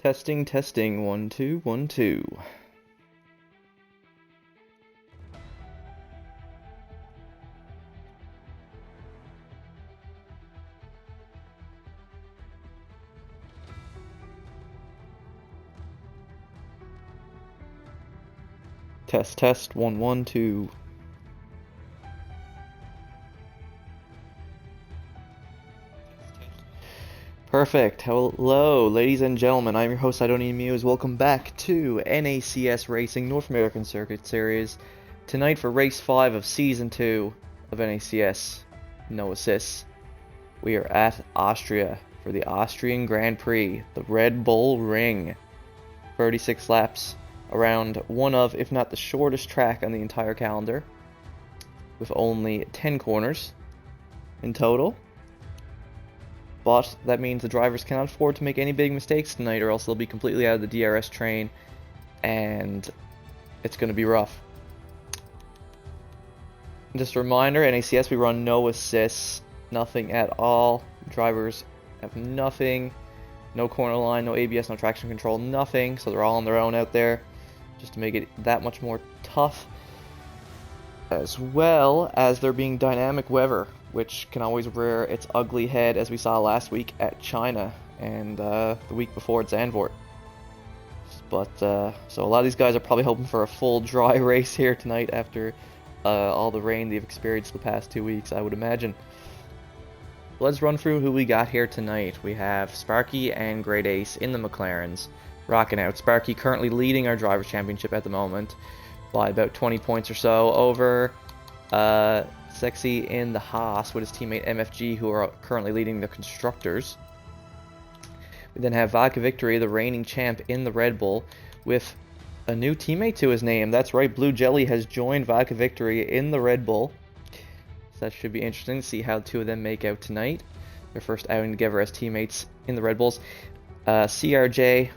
Testing, testing, 1 2 1 2. Test, test, 1 1 2. Perfect. Hello, ladies and gentlemen. I'm your host, I Don't Need Muse. Welcome back to NACS Racing North American Circuit Series. Tonight for Race 5 of Season 2 of NACS, no assists. We are at Austria for the Austrian Grand Prix, the Red Bull Ring. 36 laps around one of, if not the shortest track on the entire calendar, with only 10 corners in total. But that means the drivers cannot afford to make any big mistakes tonight, or else they'll be completely out of the DRS train, and it's going to be rough. Just a reminder, NACS, we run no assists, nothing at all. Drivers have nothing, no corner line, no ABS, no traction control, nothing, so they're all on their own out there, just to make it that much more tough, as well as there being dynamic weather, which can always rear its ugly head, as we saw last week at China and the week before at Zandvoort. But so a lot of these guys are probably hoping for a full dry race here tonight after all the rain they've experienced the past 2 weeks, I would imagine. Let's run through who we got here tonight. We have Sparky and Great Ace in the McLarens, rocking out. Sparky currently leading our Drivers' Championship at the moment by about 20 points or so over Sexy in the Haas with his teammate MFG, who are currently leading the Constructors. We then have Vodka Victory, the reigning champ in the Red Bull, with a new teammate to his name. That's right, Blue Jelly has joined Vodka Victory in the Red Bull. So that should be interesting to see how the two of them make out tonight. Their first outing together as teammates in the Red Bulls. CRJ,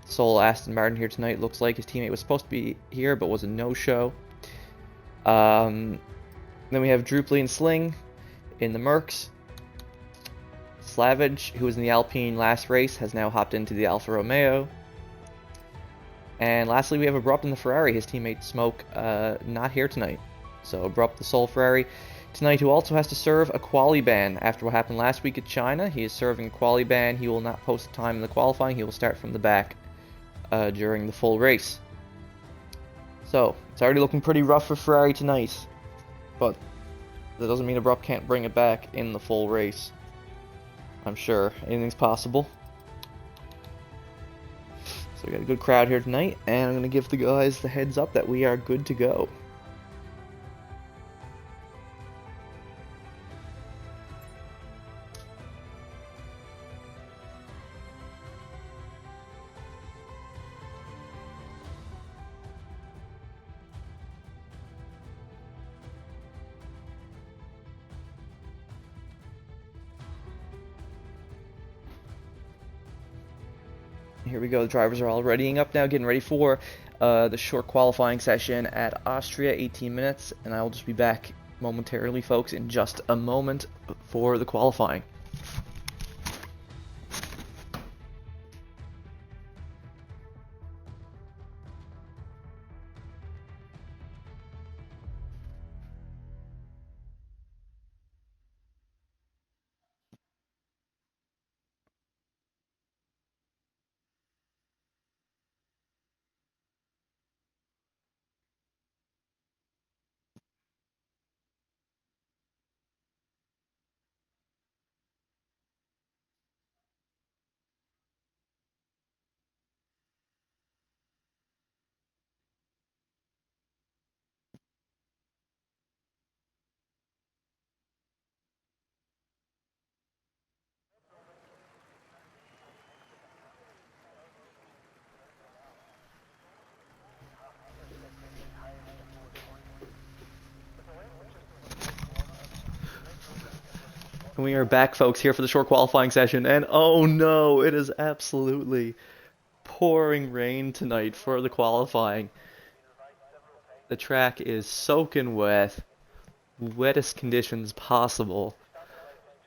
sole Aston Martin here tonight. Looks like his teammate was supposed to be here, but was a no-show. Then we have Druply and Sling in the Mercs. Slavage, who was in the Alpine last race, has now hopped into the Alfa Romeo. And lastly, we have Abrupt in the Ferrari. His teammate Smoke not here tonight. So Abrupt, the sole Ferrari tonight, who also has to serve a quali ban. After what happened last week at China, he is serving a quali ban. He will not post time in the qualifying. He will start from the back during the full race. So it's already looking pretty rough for Ferrari tonight. But that doesn't mean Abrupt can't bring it back in the full race. I'm sure anything's possible. So we got a good crowd here tonight, and I'm going to give the guys the heads up that we are good to go. Here we go, the drivers are all readying up now, getting ready for the short qualifying session at Austria, 18 minutes, and I will just be back momentarily, folks, in just a moment for the qualifying. And we are back, folks, here for the short qualifying session, and oh no, it is absolutely pouring rain tonight for the qualifying. The track is soaking wet, wettest conditions possible.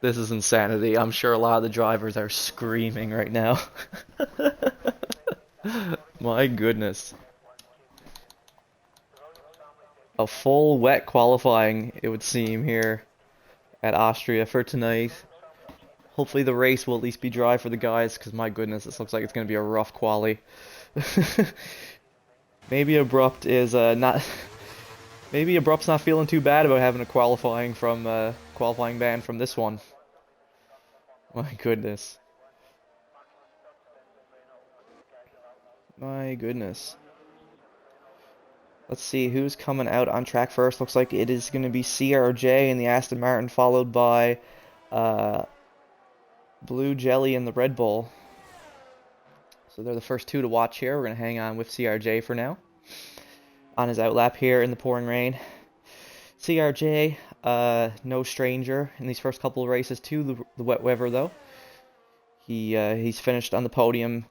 This is insanity. I'm sure a lot of the drivers are screaming right now. My goodness. A full wet qualifying, it would seem, here at Austria for tonight. Hopefully the race will at least be dry for the guys, because my goodness, this looks like it's going to be a rough quali. Maybe Abrupt is not... Maybe Abrupt's not feeling too bad about having a qualifying ban from this one. My goodness. My goodness. Let's see who's coming out on track first. Looks like it is going to be CRJ in the Aston Martin, followed by Blue Jelly in the Red Bull. So they're the first two to watch here. We're going to hang on with CRJ for now. On his outlap here in the pouring rain. CRJ, no stranger in these first couple of races to the wet weather, though. He's finished on the podium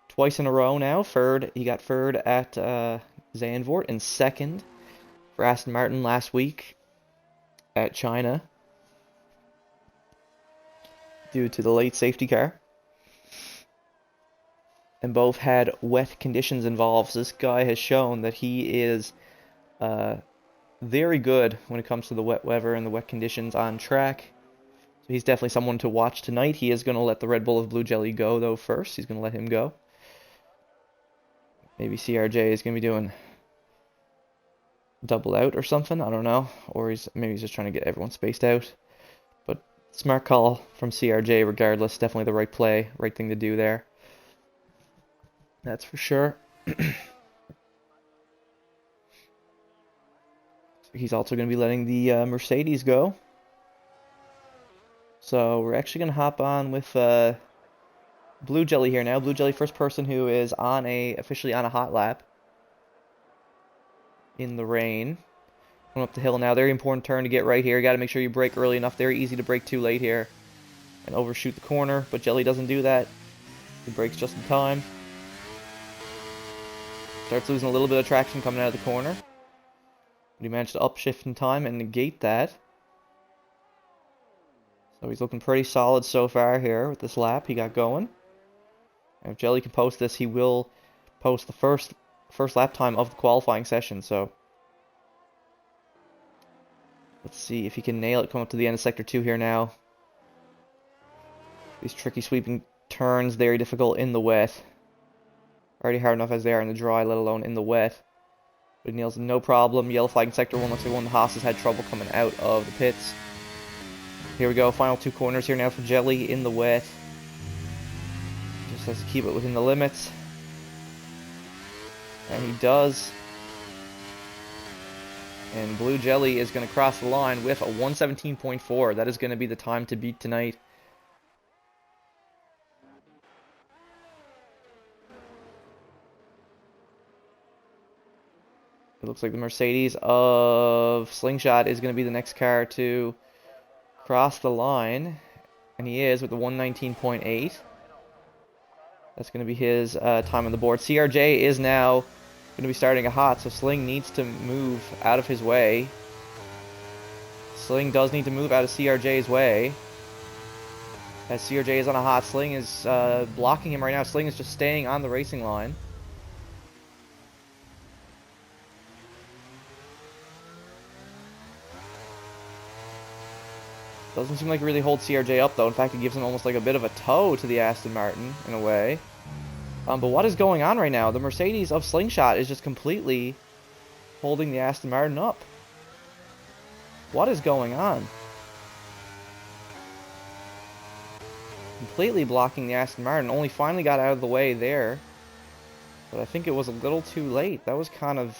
twice in a row now. He got third at Zandvoort, and second for Aston Martin last week at China due to the late safety car. And both had wet conditions involved. So this guy has shown that he is very good when it comes to the wet weather and the wet conditions on track. So he's definitely someone to watch tonight. He is going to let the Red Bull of Blue Jelly go, though, first. He's going to let him go. Maybe CRJ is going to be doing double out or something. I don't know. Or maybe he's just trying to get everyone spaced out. But smart call from CRJ regardless. Definitely the right play. Right thing to do there. That's for sure. He's also going to be letting the Mercedes go. So we're actually going to hop on with Blue Jelly here now. Blue Jelly, first person who is officially on a hot lap in the rain. Going up the hill now. Very important turn to get right here. You got to make sure you brake early enough. Very easy to brake too late here and overshoot the corner, but Jelly doesn't do that. He brakes just in time. Starts losing a little bit of traction coming out of the corner. But he managed to upshift in time and negate that. So he's looking pretty solid so far here with this lap he got going. And if Jelly can post this, he will post the first lap time of the qualifying session. So let's see if he can nail it coming up to the end of Sector 2 here now. These tricky sweeping turns, very difficult in the wet. Already hard enough as they are in the dry, let alone in the wet. But he nails it no problem. Yellow flag in Sector 1. Looks like one of the Haas has had trouble coming out of the pits. Here we go. Final two corners here now for Jelly in the wet. Just has to keep it within the limits. And he does. And Blue Jelly is going to cross the line with a 1:17.4. That is going to be the time to beat tonight. It looks like the Mercedes of Slingshot is going to be the next car to cross the line. And he is with the 1:19.8. That's going to be his time on the board. CRJ is now going to be starting a hot, so Sling needs to move out of his way. Sling does need to move out of CRJ's way. As CRJ is on a hot, Sling is blocking him right now. Sling is just staying on the racing line. Doesn't seem like it really holds CRJ up, though. In fact, it gives him almost like a bit of a tow to the Aston Martin, in a way. But what is going on right now? The Mercedes of Slingshot is just completely holding the Aston Martin up. What is going on? Completely blocking the Aston Martin. Only finally got out of the way there. But I think it was a little too late. That was kind of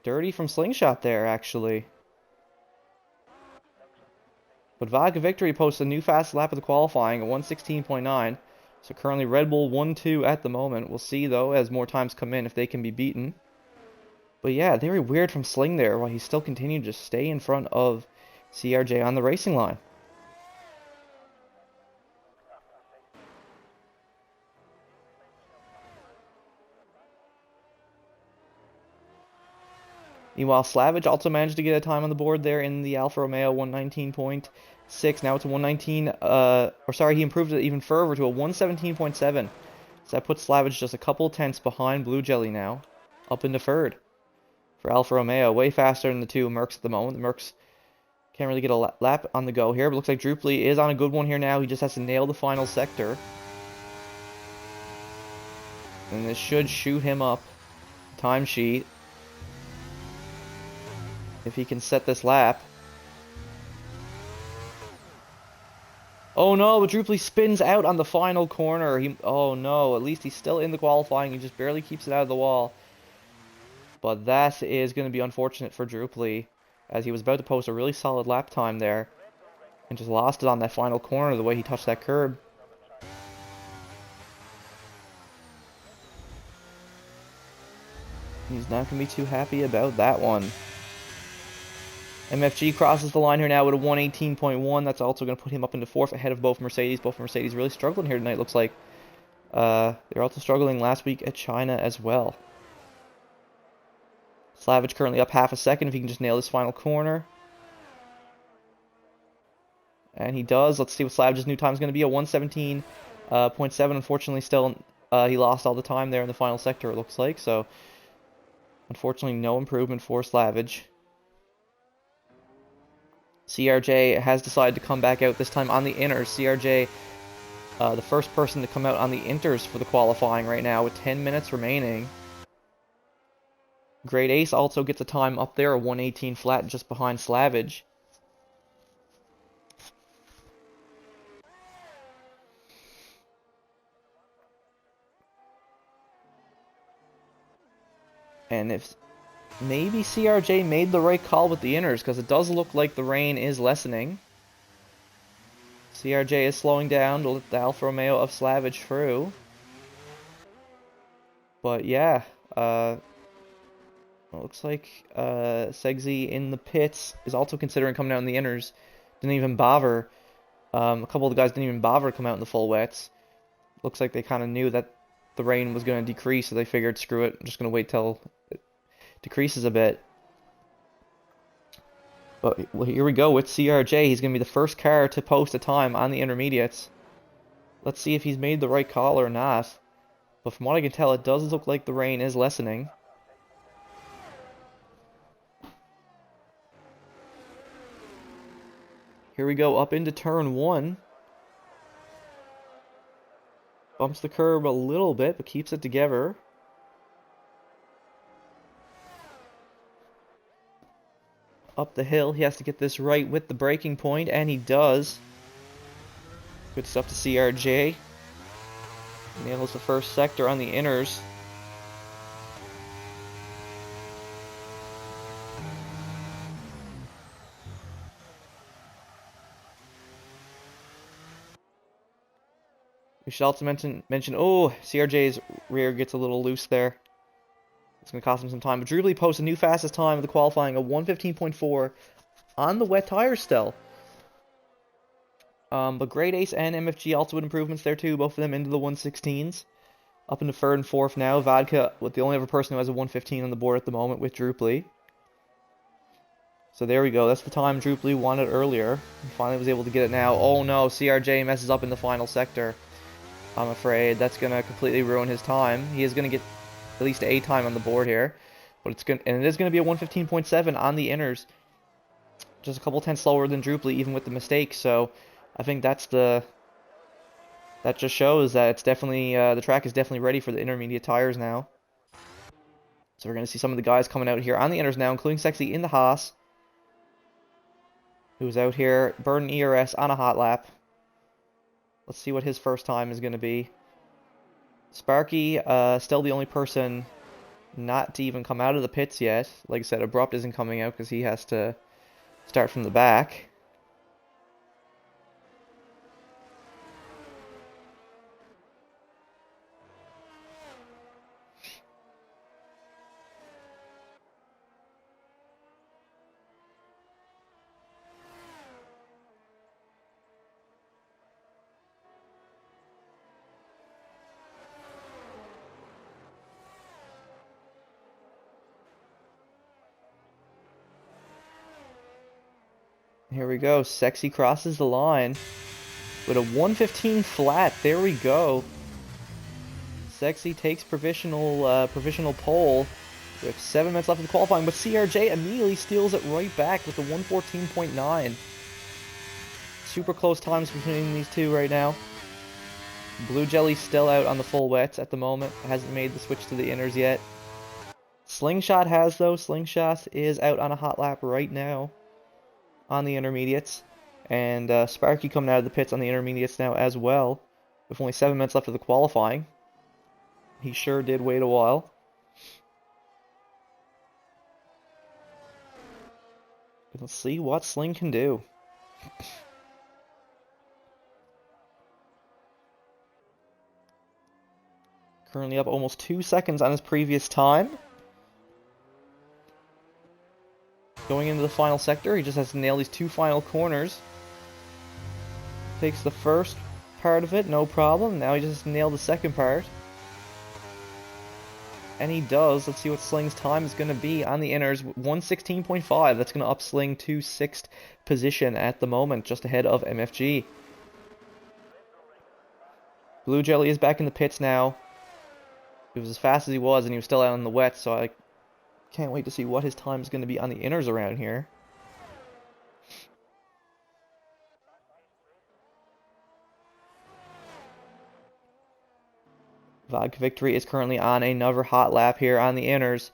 dirty from Slingshot there, actually. But Vodka Victory posts a new fast lap of the qualifying at 1:16.9. So currently Red Bull 1-2 at the moment. We'll see, though, as more times come in if they can be beaten. But yeah, very weird from Sling there, while he still continued to stay in front of CRJ on the racing line. Meanwhile, Slavage also managed to get a time on the board there in the Alfa Romeo 119.6. Now it's a 119, or sorry, he improved it even further to a 117.7. So that puts Slavage just a couple tenths behind Blue Jelly now, up into third. For Alfa Romeo, way faster than the two Mercs at the moment. The Mercs can't really get a lap on the go here, but looks like Druply is on a good one here now. He just has to nail the final sector. And this should shoot him up. Timesheet. If he can set this lap. Oh no, but Druply spins out on the final corner. Oh no, at least he's still in the qualifying. He just barely keeps it out of the wall. But that is going to be unfortunate for Druply, as he was about to post a really solid lap time there. And just lost it on that final corner the way he touched that curb. He's not going to be too happy about that one. MFG crosses the line here now with a 118.1. That's also going to put him up into fourth ahead of both Mercedes. Both Mercedes really struggling here tonight, looks like. They're also struggling last week at China as well. Slavage currently up half a second if he can just nail this final corner. And he does. Let's see what Slavage's new time is going to be. A 117.7. Unfortunately, still he lost all the time there in the final sector, it looks like. So, unfortunately, no improvement for Slavage. CRJ has decided to come back out this time on the inters. CRJ, the first person to come out on the inters for the qualifying right now with 10 minutes remaining. Great Ace also gets a time up there, a 118 flat just behind Slavage. And if maybe CRJ made the right call with the inners, because it does look like the rain is lessening. CRJ is slowing down to let the Alfa Romeo of Slavage through. But yeah, it looks like Segsy in the pits is also considering coming out in the inners. Didn't even bother. A couple of the guys didn't even bother to come out in the full wets. Looks like they kind of knew that the rain was going to decrease, so they figured, screw it, I'm just going to wait till it decreases a bit. But well, here we go with CRJ. He's going to be the first car to post a time on the intermediates. Let's see if he's made the right call or not. But from what I can tell, it does look like the rain is lessening. Here we go up into turn one. Bumps the curb a little bit, but keeps it together. Up the hill, he has to get this right with the braking point, and he does. Good stuff to CRJ. Nails the first sector on the inners. We should also mention, oh, CRJ's rear gets a little loose there. It's going to cost him some time. But Drewley posts a new fastest time of the qualifying, a 1:15.4 on the wet tires still. But Great Ace and MFG also with improvements there too, both of them into the 116s. Up into third and fourth now. Vodka with the only other person who has a 1:15 on the board at the moment with Drewley. So there we go. That's the time Drewley wanted earlier. He finally was able to get it now. Oh no, CRJ messes up in the final sector. I'm afraid that's going to completely ruin his time. He is going to get at least a time on the board here. But it is going to be a 1:15.7 on the inners. Just a couple tenths slower than Drewley, even with the mistakes. So I think that just shows that it's definitely the track is definitely ready for the intermediate tires now. So we're going to see some of the guys coming out here on the inners now, including Sexy in the Haas, who's out here burning ERS on a hot lap. Let's see what his first time is going to be. Sparky, still the only person not to even come out of the pits yet. Like I said, Abrupt isn't coming out because he has to start from the back. Here we go. Sexy crosses the line with a 1:15 flat. There we go. Sexy takes provisional pole with 7 minutes left of the qualifying, but CRJ immediately steals it right back with the 1:14.9. Super close times between these two right now. Blue Jelly's still out on the full wets at the moment. Hasn't made the switch to the inners yet. Slingshot has, though. Slingshot is out on a hot lap right now on the intermediates. And Sparky coming out of the pits on the intermediates now as well, with only 7 minutes left of the qualifying. He sure did wait a while. Let's see what Sling can do. Currently up almost 2 seconds on his previous time. Going into the final sector, he just has to nail these 2 final corners. Takes the first part of it, no problem. Now he just has to nail the second part. And he does. Let's see what Sling's time is going to be on the inners. 1:16.5. That's going to up Sling to 6th position at the moment, just ahead of MFG. Blue Jelly is back in the pits now. He was as fast as he was, and he was still out on the wet, so I can't wait to see what his time is going to be on the inners around here. Vodka Victory is currently on another hot lap here on the inners,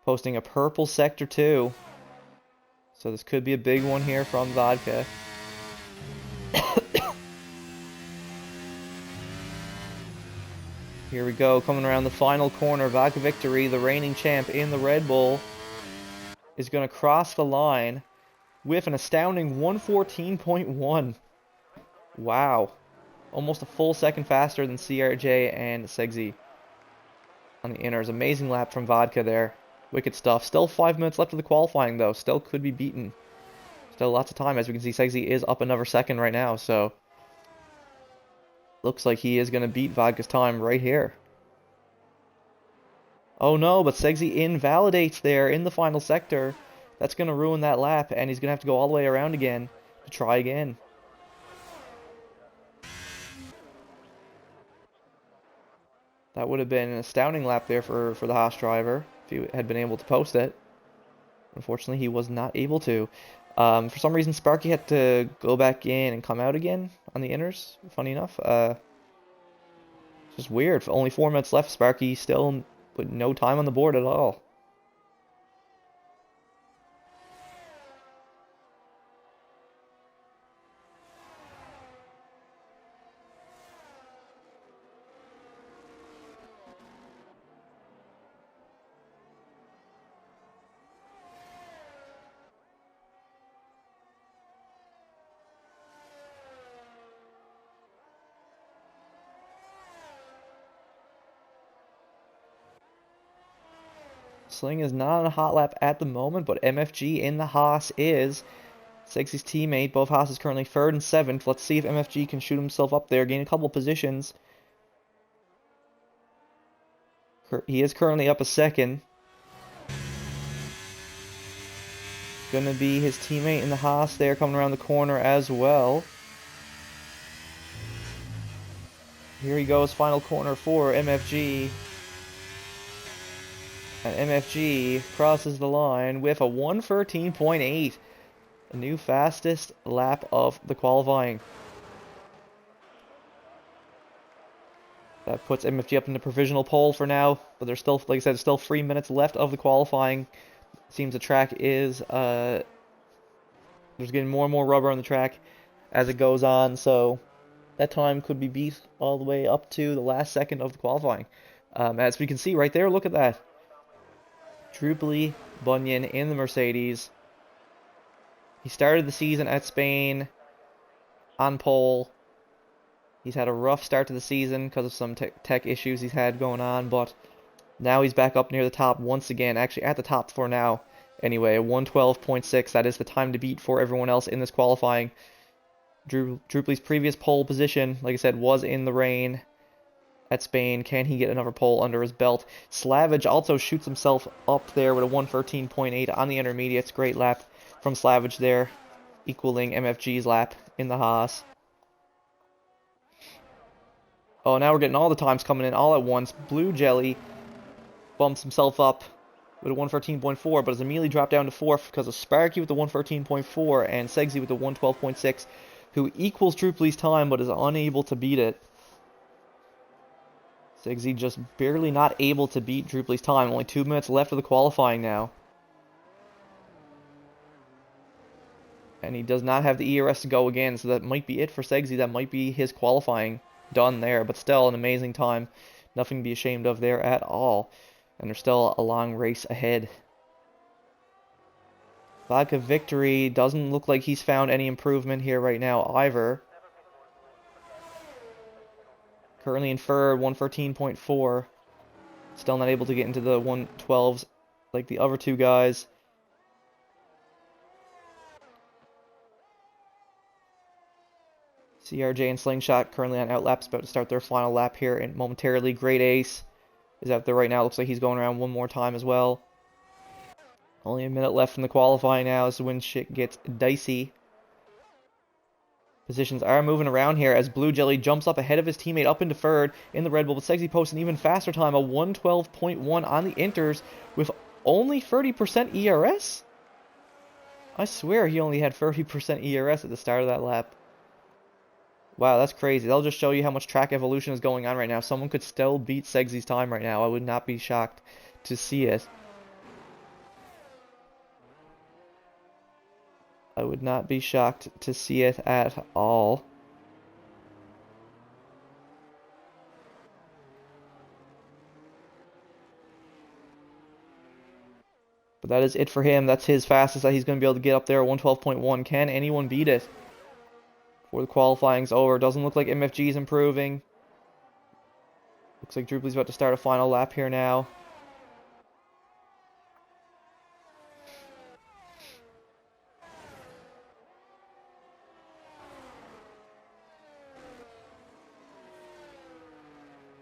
posting a purple sector 2. So this could be a big one here from Vodka. Here we go, coming around the final corner. Vodka Victory, the reigning champ in the Red Bull, is going to cross the line with an astounding 1:14.1. Wow. Almost a full second faster than CRJ and Segsy on the inners. Amazing lap from Vodka there. Wicked stuff. Still 5 minutes left of the qualifying, though. Still could be beaten. Still lots of time. As we can see, Segsy is up another second right now, so looks like he is going to beat Vodka's time right here. Oh no, but Segsy invalidates there in the final sector. That's going to ruin that lap, and he's going to have to go all the way around again to try again. That would have been an astounding lap there for the Haas driver if he had been able to post it. Unfortunately, he was not able to. For some reason, Sparky had to go back in and come out again on the inners. Funny enough. Just weird. For only 4 minutes left, Sparky still with no time on the board at all. Sling is not on a hot lap at the moment, but MFG in the Haas is. Segsy's teammate, both Haas currently 3rd and 7th. Let's see if MFG can shoot himself up there, gain a couple positions. He is currently up a second. Gonna be his teammate in the Haas there coming around the corner as well. Here he goes, final corner for MFG. And MFG crosses the line with a 1:13.8. The new fastest lap of the qualifying. That puts MFG up in the provisional pole for now. But there's still, like I said, still 3 minutes left of the qualifying. Seems the track is, there's getting more and more rubber on the track as it goes on. So that time could be beat all the way up to the last second of the qualifying. As we can see right there, look at that. Drupally Bunyan in the Mercedes. He started the season at Spain on pole. He's had a rough start to the season because of some tech issues he's had going on, but now he's back up near the top once again. Actually at the top for now. Anyway, 1:12.6. That is the time to beat for everyone else in this qualifying. Drupally's previous pole position, like I said, was in the rain at Spain. Can he get another pole under his belt? Slavage also shoots himself up there with a 1:13.8 on the intermediates. Great lap from Slavage there. equaling MFG's lap in the Haas. Oh, now we're getting all the times coming in all at once. Blue Jelly bumps himself up with a 113.4, but has immediately dropped down to 4th because of Sparky with the 113.4 and Segsy with the 112.6, who equals Drupely's time but is unable to beat it. Segsy just barely not able to beat Drupely's time. Only 2 minutes left of the qualifying now. And he does not have the ERS to go again, so that might be it for Segsy. That might be his qualifying done there, but still an amazing time. Nothing to be ashamed of there at all. And there's still a long race ahead. Vodka Victory doesn't look like he's found any improvement here right now either. Currently in third, 113.4. Still not able to get into the 112s like the other two guys. CRJ and Slingshot currently on outlaps, about to start their final lap here and momentarily. Great Ace is out there right now. Looks like he's going around one more time as well. Only a minute left from the qualifying now as when shit gets dicey. Positions are moving around here as Blue Jelly jumps up ahead of his teammate up into third in the Red Bull. But Segsy posts an even faster time, a 112.1 on the Inters with only 30% ERS? I swear he only had 30% ERS at the start of that lap. Wow, that's crazy. That'll just show you how much track evolution is going on right now. Someone could still beat Segsy's time right now. I would not be shocked to see it. I would not be shocked to see it at all. But that is it for him. That's his fastest that he's going to be able to get up there, 112.1. Can anyone beat it? Before the qualifying's over. Doesn't look like MFG is improving. Looks like Drupely's about to start a final lap here now.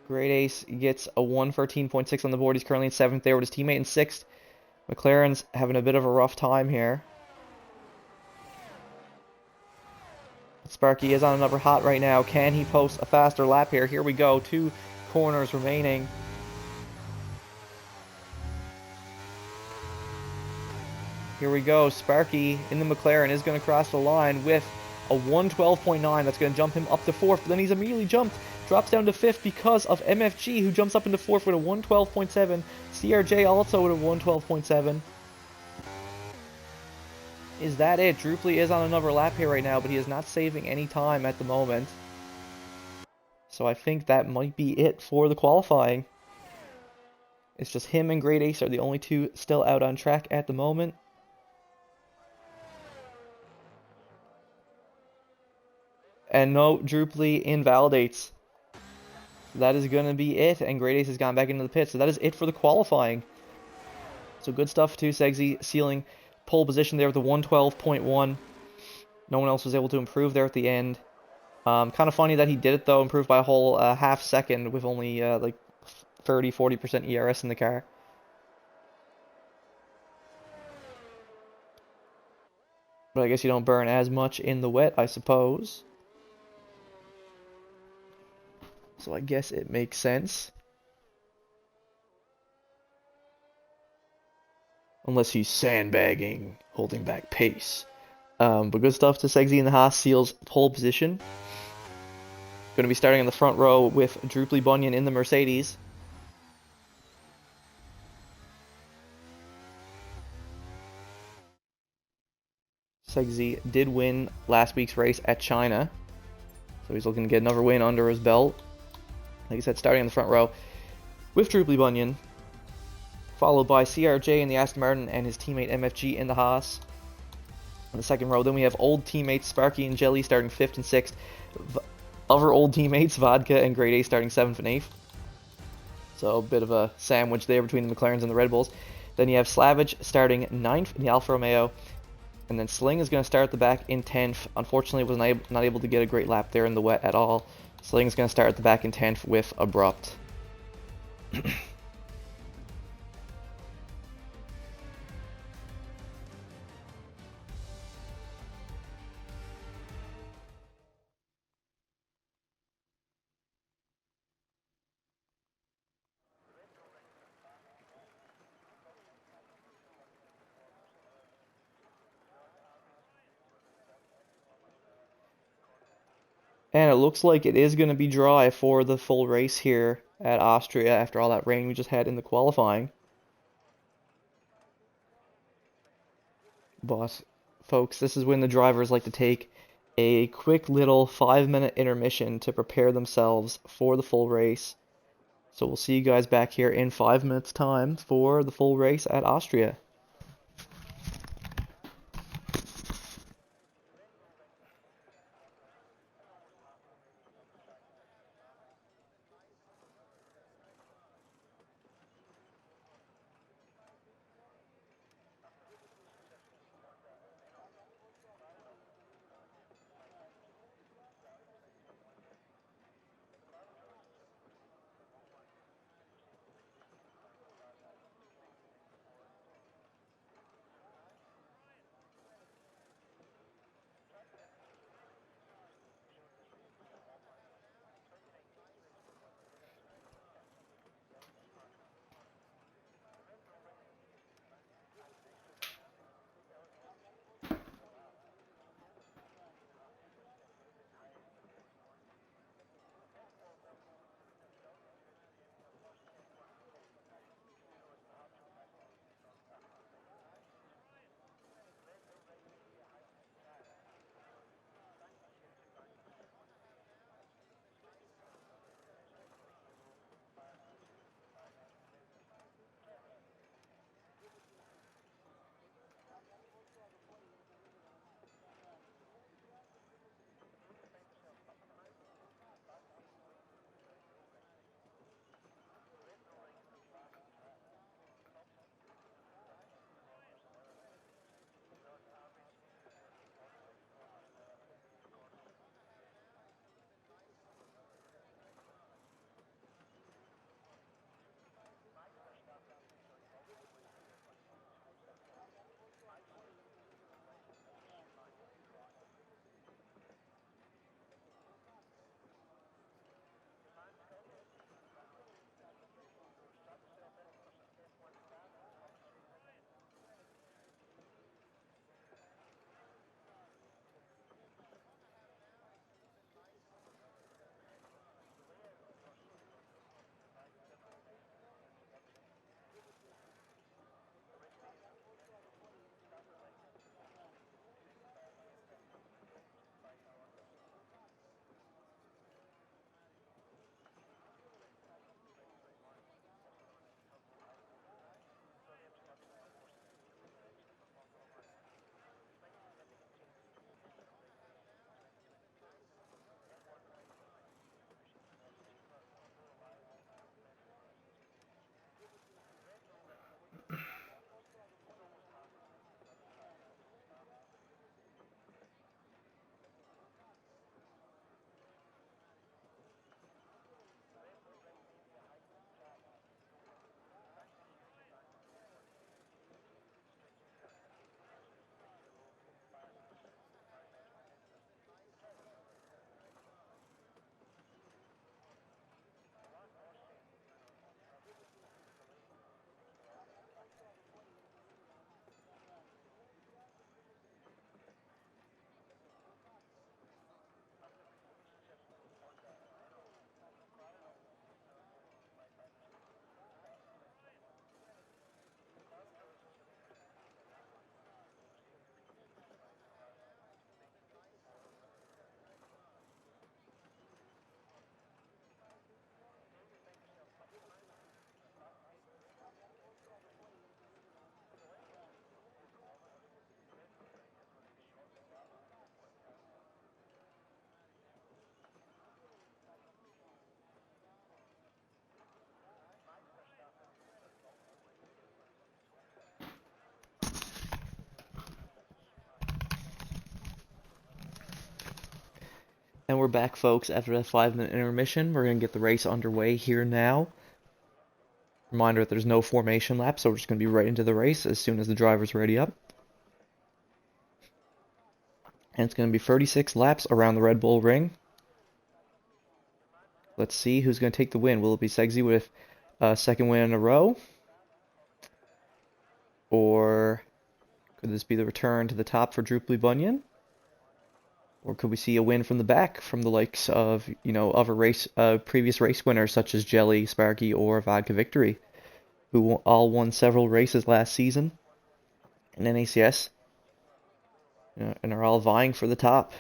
Great Ace gets a 113.6 on the board. He's currently in 7th there with his teammate in 6th. McLaren's having a bit of a rough time here. Sparky is on another hot right now. Can he post a faster lap here? Here we go. 2 corners remaining. Here we go. Sparky in the McLaren is going to cross the line with a 112.9. That's going to jump him up to 4th. But then he's immediately jumped. Drops down to 5th because of MFG, who jumps up into 4th with a 112.7. CRJ also with a 112.7. Is that it? Drupely is on another lap here right now, but he is not saving any time at the moment. So I think that might be it for the qualifying. It's just him and Great Ace are the only two still out on track at the moment. And no, Drupely invalidates. That is going to be it, and Great Ace has gone back into the pit. So that is it for the qualifying. So good stuff too. Segsy sealing pole position there with the 112.1. No one else was able to improve there at the end. Kind of funny that he did it though, improved by a whole half second with only like 30-40% ERS in the car. But I guess you don't burn as much in the wet, I suppose. So I guess it makes sense. Unless he's sandbagging, holding back pace. But good stuff to Segsy in the Haas, seals pole position. Going to be starting in the front row with Drupely Bunyan in the Mercedes. Segsy did win last week's race at China. So he's looking to get another win under his belt. Like I said, starting in the front row with Drupely Bunyan, followed by CRJ in the Aston Martin and his teammate MFG in the Haas. In the second row, then we have old teammates Sparky and Jelly starting 5th and 6th. Other old teammates, Vodka and Great A starting 7th and 8th. So a bit of a sandwich there between the McLarens and the Red Bulls. Then you have Slavage starting 9th in the Alfa Romeo. And then Sling is going to start at the back in 10th. Unfortunately, was not able to get a great lap there in the wet at all. Sling is going to start at the back in 10th with Abrupt. And it looks like it is going to be dry for the full race here at Austria after all that rain we just had in the qualifying. But, folks, this is when the drivers like to take a quick little 5-minute intermission to prepare themselves for the full race. So we'll see you guys back here in 5 minutes time for the full race at Austria. And we're back, folks, after that 5-minute intermission. We're going to get the race underway here now. Reminder that there's no formation lap, so we're just going to be right into the race as soon as the driver's ready up. And it's going to be 36 laps around the Red Bull Ring. Let's see who's going to take the win. Will it be Segsy with a second win in a row? Or could this be the return to the top for Drooply Bunyan? Or could we see a win from the back from the likes of, other previous race winners such as Jelly, Sparky, or Vodka Victory, who all won several races last season in NACS, and are all vying for the top?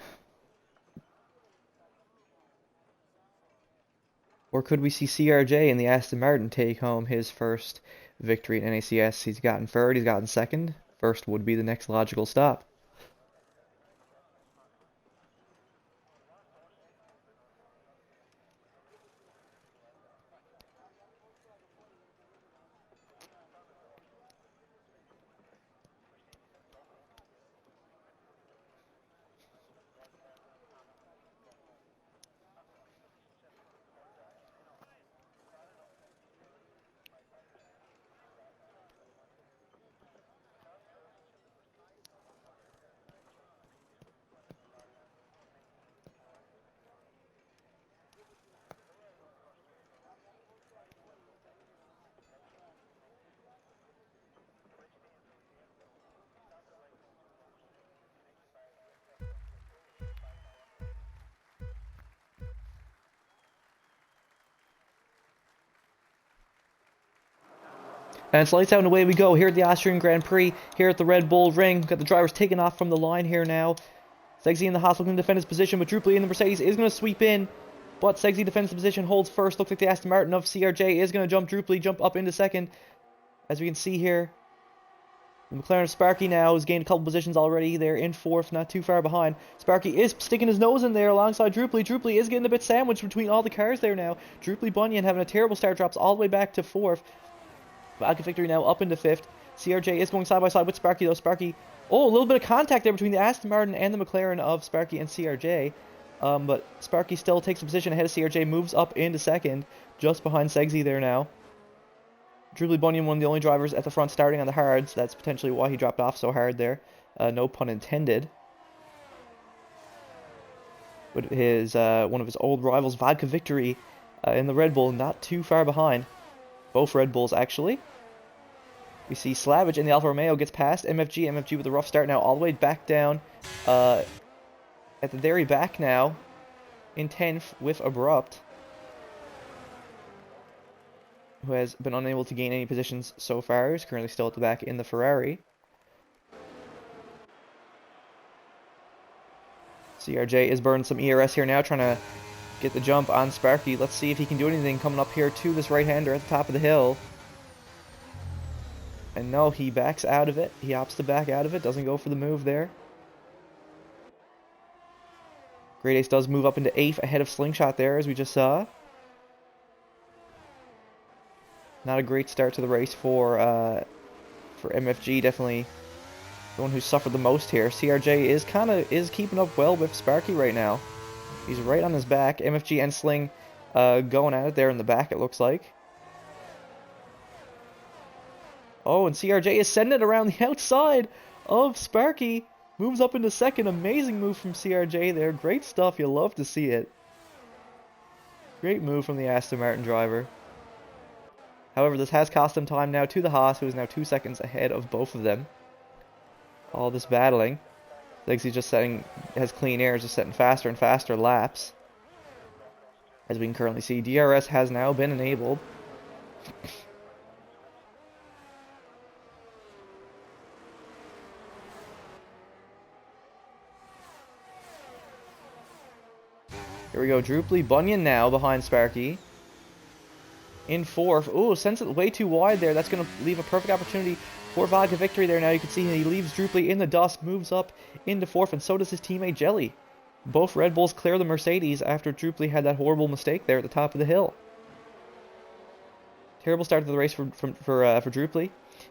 Or could we see CRJ in the Aston Martin take home his first victory in NACS? He's gotten third, he's gotten second. First would be the next logical stop. And it's lights out and away we go here at the Austrian Grand Prix, here at the Red Bull Ring. We've got the drivers taking off from the line here now. Segsy in the Haas looking to defend his position, but Druply in the Mercedes is going to sweep in. But Segsy defends the position, holds first. Looks like the Aston Martin of CRJ is going to jump Druply, jump up into second. As we can see here, the McLaren of Sparky now has gained a couple positions already. They're in fourth, not too far behind. Sparky is sticking his nose in there alongside Druply. Druply is getting a bit sandwiched between all the cars there now. Druply Bunyan having a terrible start, drops all the way back to fourth. Vodka Victory now up into fifth. CRJ is going side by side with Sparky though. Sparky, a little bit of contact there between the Aston Martin and the McLaren of Sparky and CRJ. But Sparky still takes a position ahead of CRJ, moves up into second, just behind Segsy there now. Druply Bunyan, one of the only drivers at the front starting on the hards. That's potentially why he dropped off so hard there. No pun intended. But his one of his old rivals, Vodka Victory, in the Red Bull, not too far behind. Both Red Bulls, actually. We see Slavage in the Alfa Romeo gets past MFG. MFG with a rough start now, all the way back down. At the very back now, in 10th with Abrupt, who has been unable to gain any positions so far. He's currently still at the back in the Ferrari. CRJ is burning some ERS here now, trying to get the jump on Sparky. Let's see if he can do anything coming up here to this right-hander at the top of the hill. And no, he backs out of it. He opts to back out of it. Doesn't go for the move there. Great Ace does move up into 8th ahead of Slingshot there, as we just saw. Not a great start to the race for MFG. Definitely the one who suffered the most here. CRJ is keeping up well with Sparky right now. He's right on his back. MFG and Sling going at it there in the back, it looks like. Oh, and CRJ is sending it around the outside of Sparky. Moves up into second. Amazing move from CRJ there. Great stuff. You'll love to see it. Great move from the Aston Martin driver. However, this has cost him time now to the Haas, who is now 2 seconds ahead of both of them. All this battling. Legacy just has clean air, just setting faster and faster laps. As we can currently see, DRS has now been enabled. Here we go, Druply Bunyan now behind Sparky. In 4th. Ooh, sends it way too wide there. That's going to leave a perfect opportunity for Vodka Victory there. Now you can see he leaves Druply in the dust, moves up into 4th, and so does his teammate Jelly. Both Red Bulls clear the Mercedes after Druply had that horrible mistake there at the top of the hill. Terrible start to the race for Druply.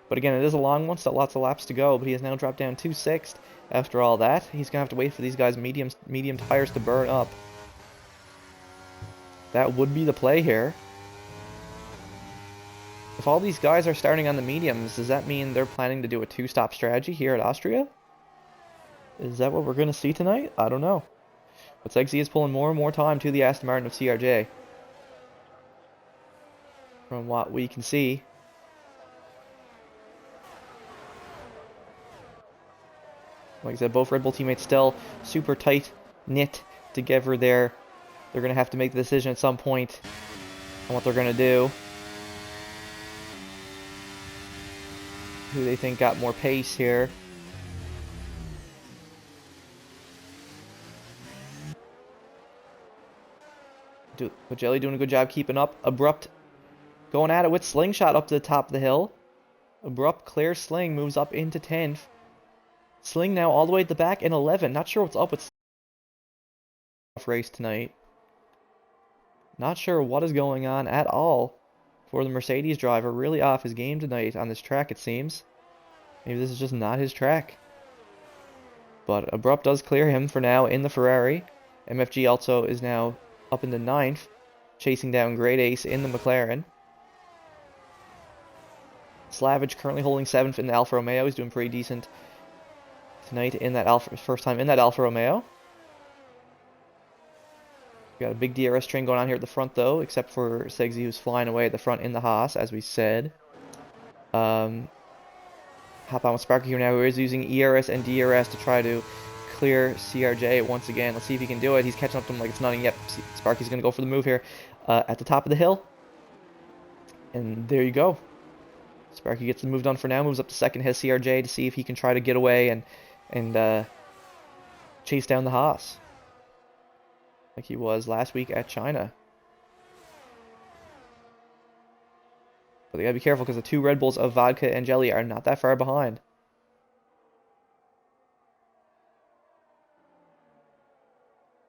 But again, it is a long one, still lots of laps to go, but he has now dropped down to 6th after all that. He's going to have to wait for these guys' medium tires to burn up. That would be the play here. If all these guys are starting on the mediums, does that mean they're planning to do a 2-stop strategy here at Austria? Is that what we're going to see tonight? I don't know. But Segsy is pulling more and more time to the Aston Martin of CRJ. From what we can see. Like I said, both Red Bull teammates still super tight knit together there. They're going to have to make the decision at some point on what they're going to do. Who they think got more pace here. Jelly doing a good job keeping up. Abrupt going at it with Slingshot up to the top of the hill. Abrupt clear Sling moves up into 10th. Sling now all the way at the back in 11. Not sure what's up with race tonight. Not sure what is going on at all for the Mercedes driver. Really off his game tonight on this track, it seems. Maybe this is just not his track. But Abrupt does clear him for now in the Ferrari. MFG also is now up into 9th, chasing down Great Ace in the McLaren. Slavage currently holding 7th in the Alfa Romeo. He's doing pretty decent tonight in that first time in that Alfa Romeo. Got a big DRS train going on here at the front though, except for Segsy, who's flying away at the front in the Haas, as we said. Hop on with Sparky here now, who is using ERS and DRS to try to clear CRJ once again. Let's see if he can do it. He's catching up to him like it's nothing. Yep, Sparky's going to go for the move here at the top of the hill. And there you go. Sparky gets the move done for now, moves up to second, his CRJ to see if he can try to get away and chase down the Haas. Like he was last week at China. But they gotta be careful because the two Red Bulls of Vodka and Jelly are not that far behind.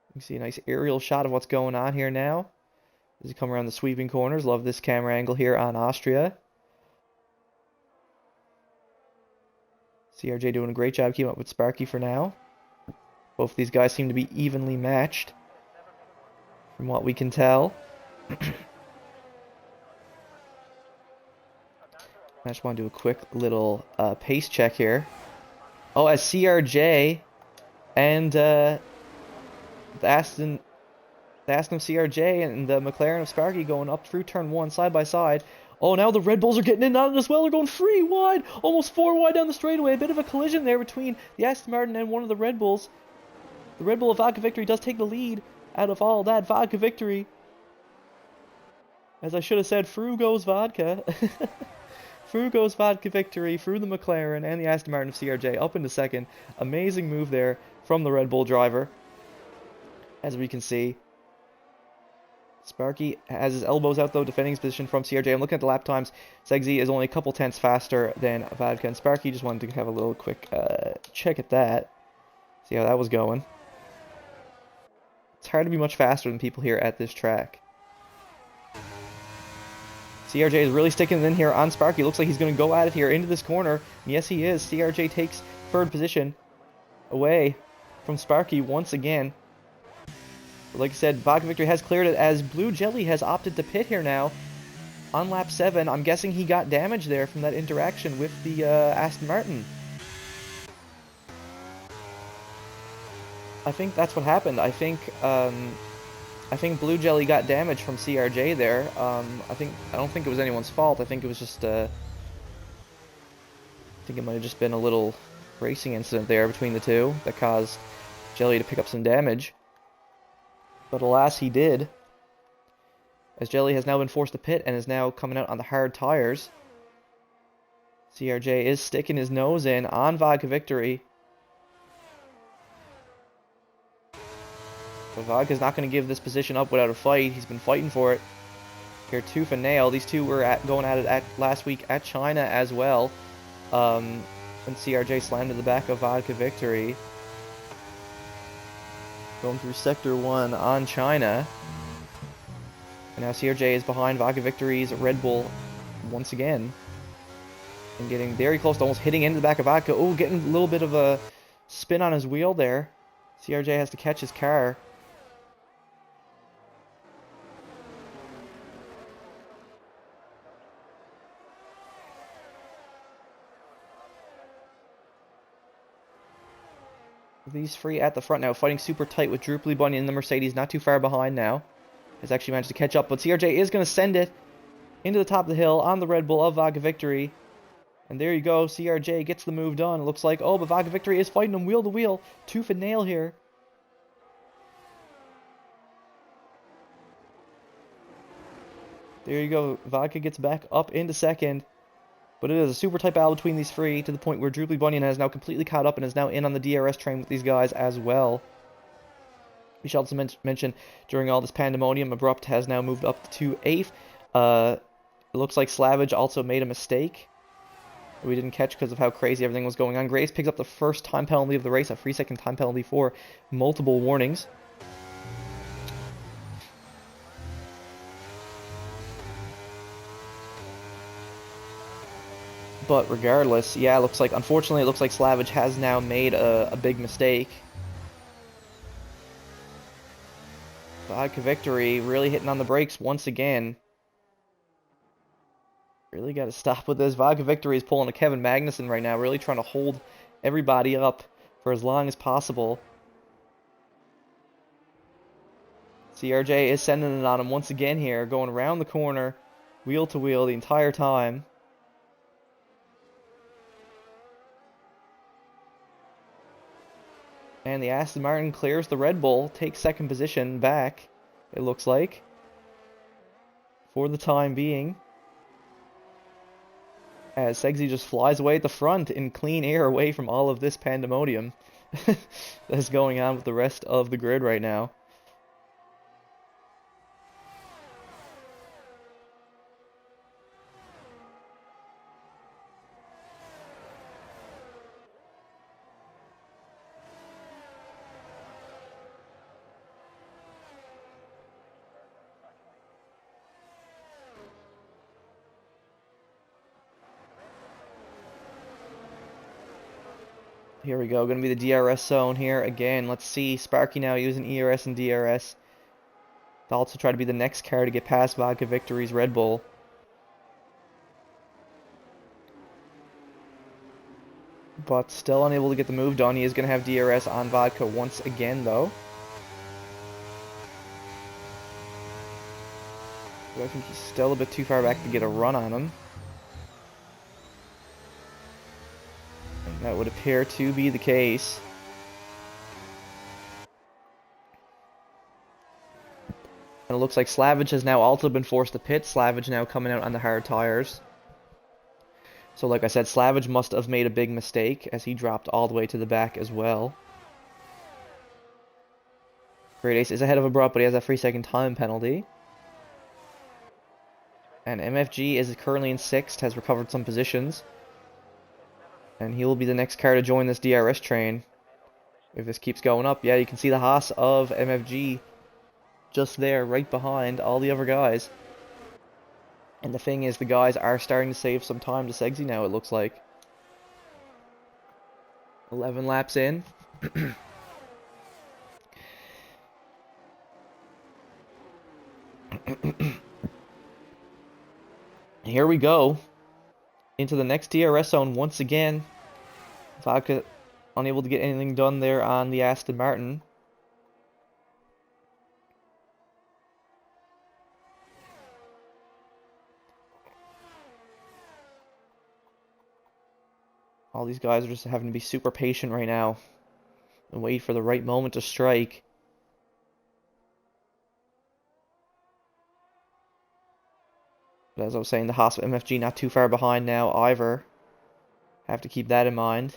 You can see a nice aerial shot of what's going on here now. As you come around the sweeping corners. Love this camera angle here on Austria. CRJ doing a great job keeping up with Sparky for now. Both of these guys seem to be evenly matched, from what we can tell. I just want to do a quick little pace check here. Oh, as CRJ and the Aston of CRJ and the McLaren of Sparky going up through turn 1 side by side. Oh, now the Red Bulls are getting in on it as well. They're going 3 wide, almost 4 wide down the straightaway. A bit of a collision there between the Aston Martin and one of the Red Bulls. The Red Bull of Vodka Victory does take the lead out of all that Vodka Victory. As I should have said, through goes Vodka. Through goes Vodka Victory, through the McLaren and the Aston Martin of CRJ up into second. Amazing move there from the Red Bull driver. As we can see, Sparky has his elbows out though, defending his position from CRJ. I'm looking at the lap times. Segsy is only a couple tenths faster than Vodka and Sparky. Just wanted to have a little quick check at that. See how that was going. It's hard to be much faster than people here at this track. CRJ is really sticking it in here on Sparky. Looks like he's going to go at it here into this corner. And yes, he is. CRJ takes third position away from Sparky once again. But like I said, Vodka Victory has cleared it as Blue Jelly has opted to pit here now on lap 7. I'm guessing he got damage there from that interaction with the Aston Martin. I think that's what happened. I think Blue Jelly got damage from CRJ there. I don't think it was anyone's fault. I think it was just I think it might have just been a little racing incident there between the two that caused Jelly to pick up some damage. But alas, he did. As Jelly has now been forced to pit and is now coming out on the hard tires. CRJ is sticking his nose in on Vodka Victory. But Vodka's not going to give this position up without a fight. He's been fighting for it here tooth and nail. These two were going at it last week at China as well. When CRJ slammed to the back of Vodka Victory. Going through Sector 1 on China. And now CRJ is behind Vodka Victory's Red Bull once again. And getting very close to almost hitting into the back of Vodka. Oh, getting a little bit of a spin on his wheel there. CRJ has to catch his car. These three at the front now, fighting super tight with Drooply Bunny in the Mercedes, not too far behind now. Has actually managed to catch up, but CRJ is going to send it into the top of the hill on the Red Bull of Vodka Victory. And there you go, CRJ gets the move done. It looks like, oh, but Vodka Victory is fighting him wheel to wheel, tooth and nail here. There you go. Vodka gets back up into second. But it is a super tight battle between these three to the point where Droopy Bunyan has now completely caught up and is now in on the DRS train with these guys as well. We should also mention during all this pandemonium, Abrupt has now moved up to 8th. It looks like Slavage also made a mistake we didn't catch because of how crazy everything was going on. Grace picks up the first time penalty of the race, a 3-second time penalty for multiple warnings. But regardless, yeah, unfortunately, it looks like Slavage has now made a big mistake. Vodka Victory really hitting on the brakes once again. Really got to stop with this. Vodka Victory is pulling a Kevin Magnussen right now, really trying to hold everybody up for as long as possible. CRJ is sending it on him once again here, going around the corner, wheel to wheel the entire time. And the Aston Martin clears the Red Bull, takes second position back, it looks like, for the time being. As Segsy just flies away at the front in clean air away from all of this pandemonium that's going on with the rest of the grid right now. Here we go, going to be the DRS zone here again. Let's see, Sparky now using ERS and DRS. They'll also try to be the next car to get past Vodka Victory's Red Bull. But still unable to get the move done. He is going to have DRS on Vodka once again, though. But I think he's still a bit too far back to get a run on him. And that would appear to be the case. And it looks like Slavage has now also been forced to pit. Slavage now coming out on the hard tires. So like I said, Slavage must have made a big mistake as he dropped all the way to the back as well. Great Ace is ahead of Abrupt, but he has a 3-second time penalty. And MFG is currently in 6th, has recovered some positions. And he will be the next car to join this DRS train. If this keeps going up, yeah, you can see the Haas of MFG just there, right behind all the other guys. And the thing is, the guys are starting to save some time to Segsy now, it looks like. 11 laps in. Here we go. Into the next DRS zone once again. Vodka unable to get anything done there on the Aston Martin. All these guys are just having to be super patient right now and wait for the right moment to strike. But as I was saying, the Haas MFG not too far behind now either. Have to keep that in mind.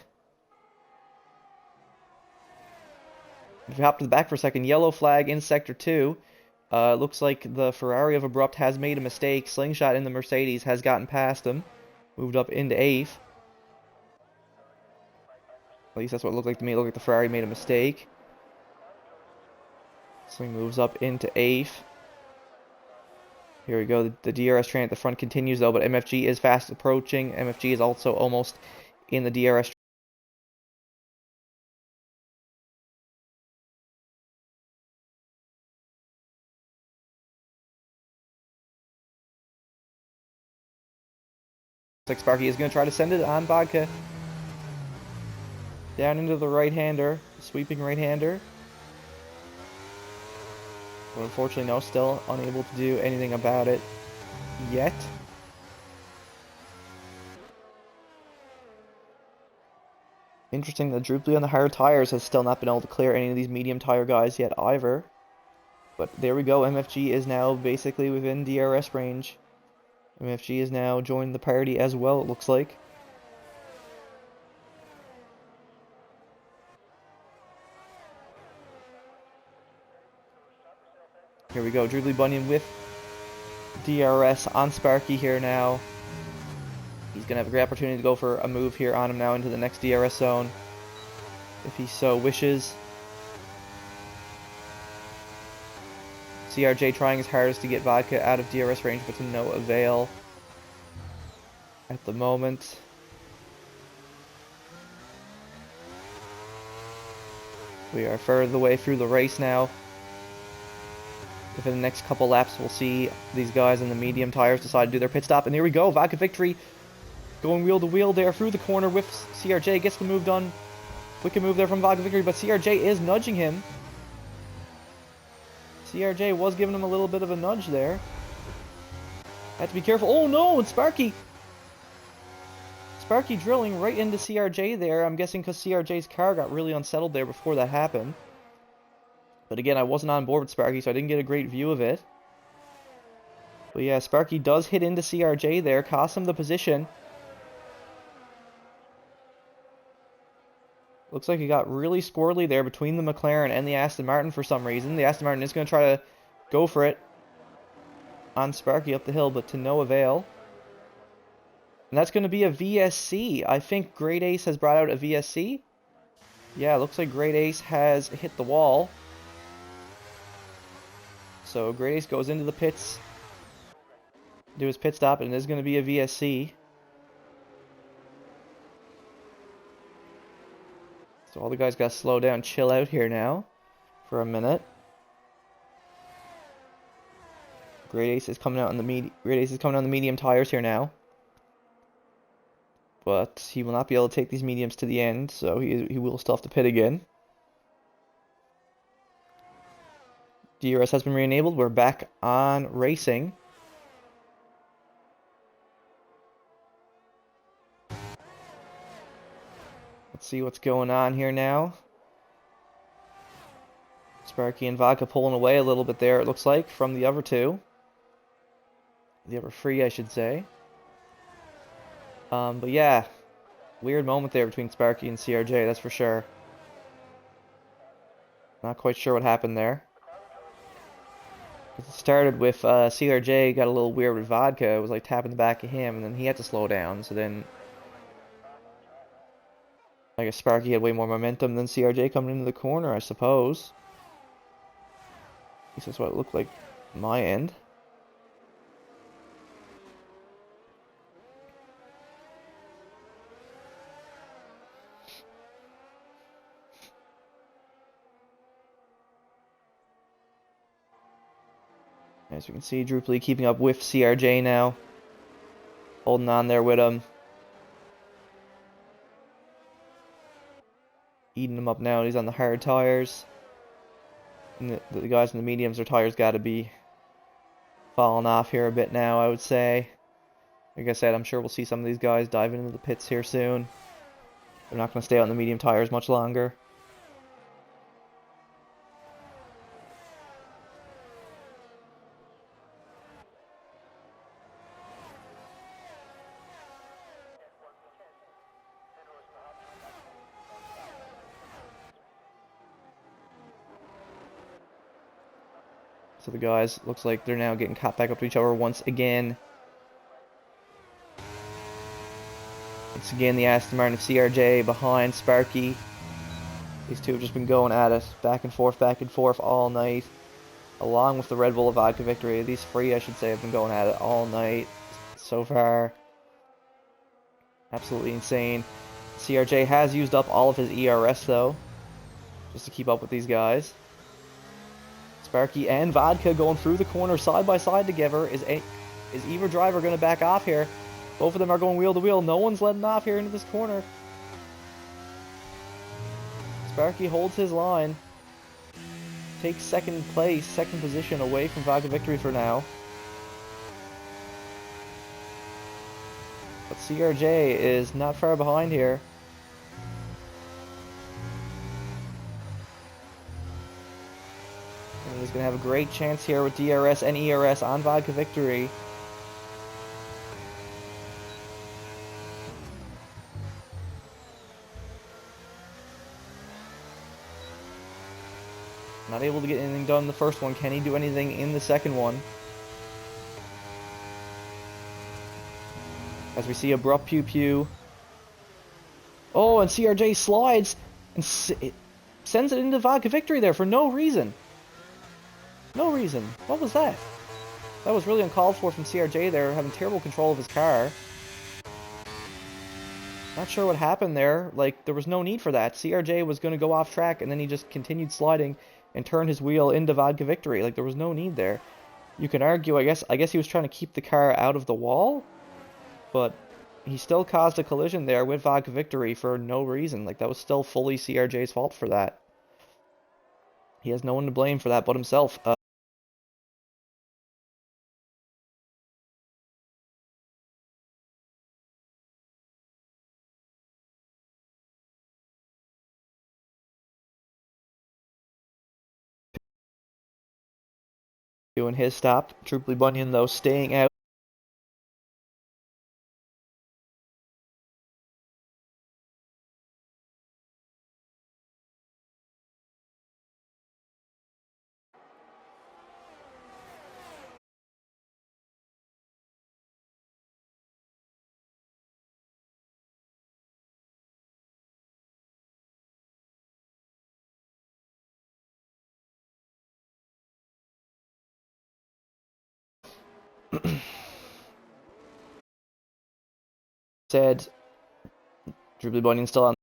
If we hop to the back for a second, yellow flag in Sector 2. Looks like the Ferrari of Abrupt has made a mistake. Slingshot in the Mercedes has gotten past him. Moved up into 8th. At least that's what it looked like to me. It looked like the Ferrari made a mistake. Sling moves up into 8th. Here we go. The DRS train at the front continues though, but MFG is fast approaching. MFG is also almost in the DRS. Like Sparky is going to try to send it on Vodka. Down into the right-hander. Sweeping right-hander. But unfortunately, no, still unable to do anything about it yet. Interesting that Droopy on the hard tires has still not been able to clear any of these medium tire guys yet either. But there we go. MFG is now basically within DRS range. MFG has now joined the party as well, it looks like. Here we go. Dribbly Bunyan with DRS on Sparky here now. He's going to have a great opportunity to go for a move here on him now into the next DRS zone, if he so wishes. CRJ trying his hardest to get Vodka out of DRS range, but to no avail at the moment. We are further the way through the race now. Within the next couple laps, we'll see these guys in the medium tires decide to do their pit stop. And here we go, Vodka victory. Going wheel to wheel there through the corner with CRJ. Gets the move done. Wicked move there from Vodka victory, but CRJ is nudging him. CRJ was giving him a little bit of a nudge there. Have to be careful. Oh no, and Sparky drilling right into CRJ there. I'm guessing because CRJ's car got really unsettled there before that happened. But again, I wasn't on board with Sparky, so I didn't get a great view of it. But yeah, Sparky does hit into CRJ there, costs him the position. Looks like he got really squirrely there between the McLaren and the Aston Martin for some reason. The Aston Martin is going to try to go for it on Sparky up the hill, but to no avail. And that's going to be a VSC. I think Great Ace has brought out a VSC. Yeah, it looks like Great Ace has hit the wall. So Great Ace goes into the pits, do his pit stop, and it is going to be a VSC. So all the guys got to slow down, chill out here now for a minute. Great Ace is coming out on the medium tires here now. But he will not be able to take these mediums to the end, so he will still have to pit again. DRS has been re-enabled. We're back on racing. Let's see what's going on here now. Sparky and Vodka pulling away a little bit there, it looks like, from the other two. The other three, I should say. But yeah, weird moment there between Sparky and CRJ, that's for sure. Not quite sure what happened there. It started with CRJ got a little weird with Vodka. It was like tapping the back of him, and then he had to slow down. So then, I guess Sparky had way more momentum than CRJ coming into the corner, I suppose. At least that's what it looked like on my end. As we can see, Drooply keeping up with CRJ now. Holding on there with him. Eating him up now. He's on the hard tires. And the guys in the mediums, their tires got to be falling off here a bit now, I would say. Like I said, I'm sure we'll see some of these guys diving into the pits here soon. They're not going to stay on the medium tires much longer. So the guys, looks like they're now getting caught back up to each other once again. Once again, the Aston Martin of CRJ behind Sparky. These two have just been going at it, back and forth all night. Along with the Red Bull of Vodka victory. These three, I should say, have been going at it all night so far. Absolutely insane. CRJ has used up all of his ERS, though, just to keep up with these guys. Sparky and Vodka going through the corner side by side together. Is either driver going to back off here? Both of them are going wheel to wheel. No one's letting off here into this corner. Sparky holds his line. Takes second position away from Vodka victory for now. But CRJ is not far behind here. And he's going to have a great chance here with DRS and ERS on vodka victory. Not able to get anything done in the first one. Can he do anything in the second one? As we see abrupt pew pew. Oh, and CRJ slides and sends it into vodka victory there for no reason. No reason. What was that? That was really uncalled for from CRJ there, having terrible control of his car. Not sure what happened there. Like, there was no need for that. CRJ was going to go off track, and then he just continued sliding and turned his wheel into vodka victory. Like, there was no need there. You can argue, I guess he was trying to keep the car out of the wall, but he still caused a collision there with vodka victory for no reason. Like, that was still fully CRJ's fault for that. He has no one to blame for that but himself. Doing his stop. Trooply Bunyan, though, staying out. Said Trooply Bunyan still on.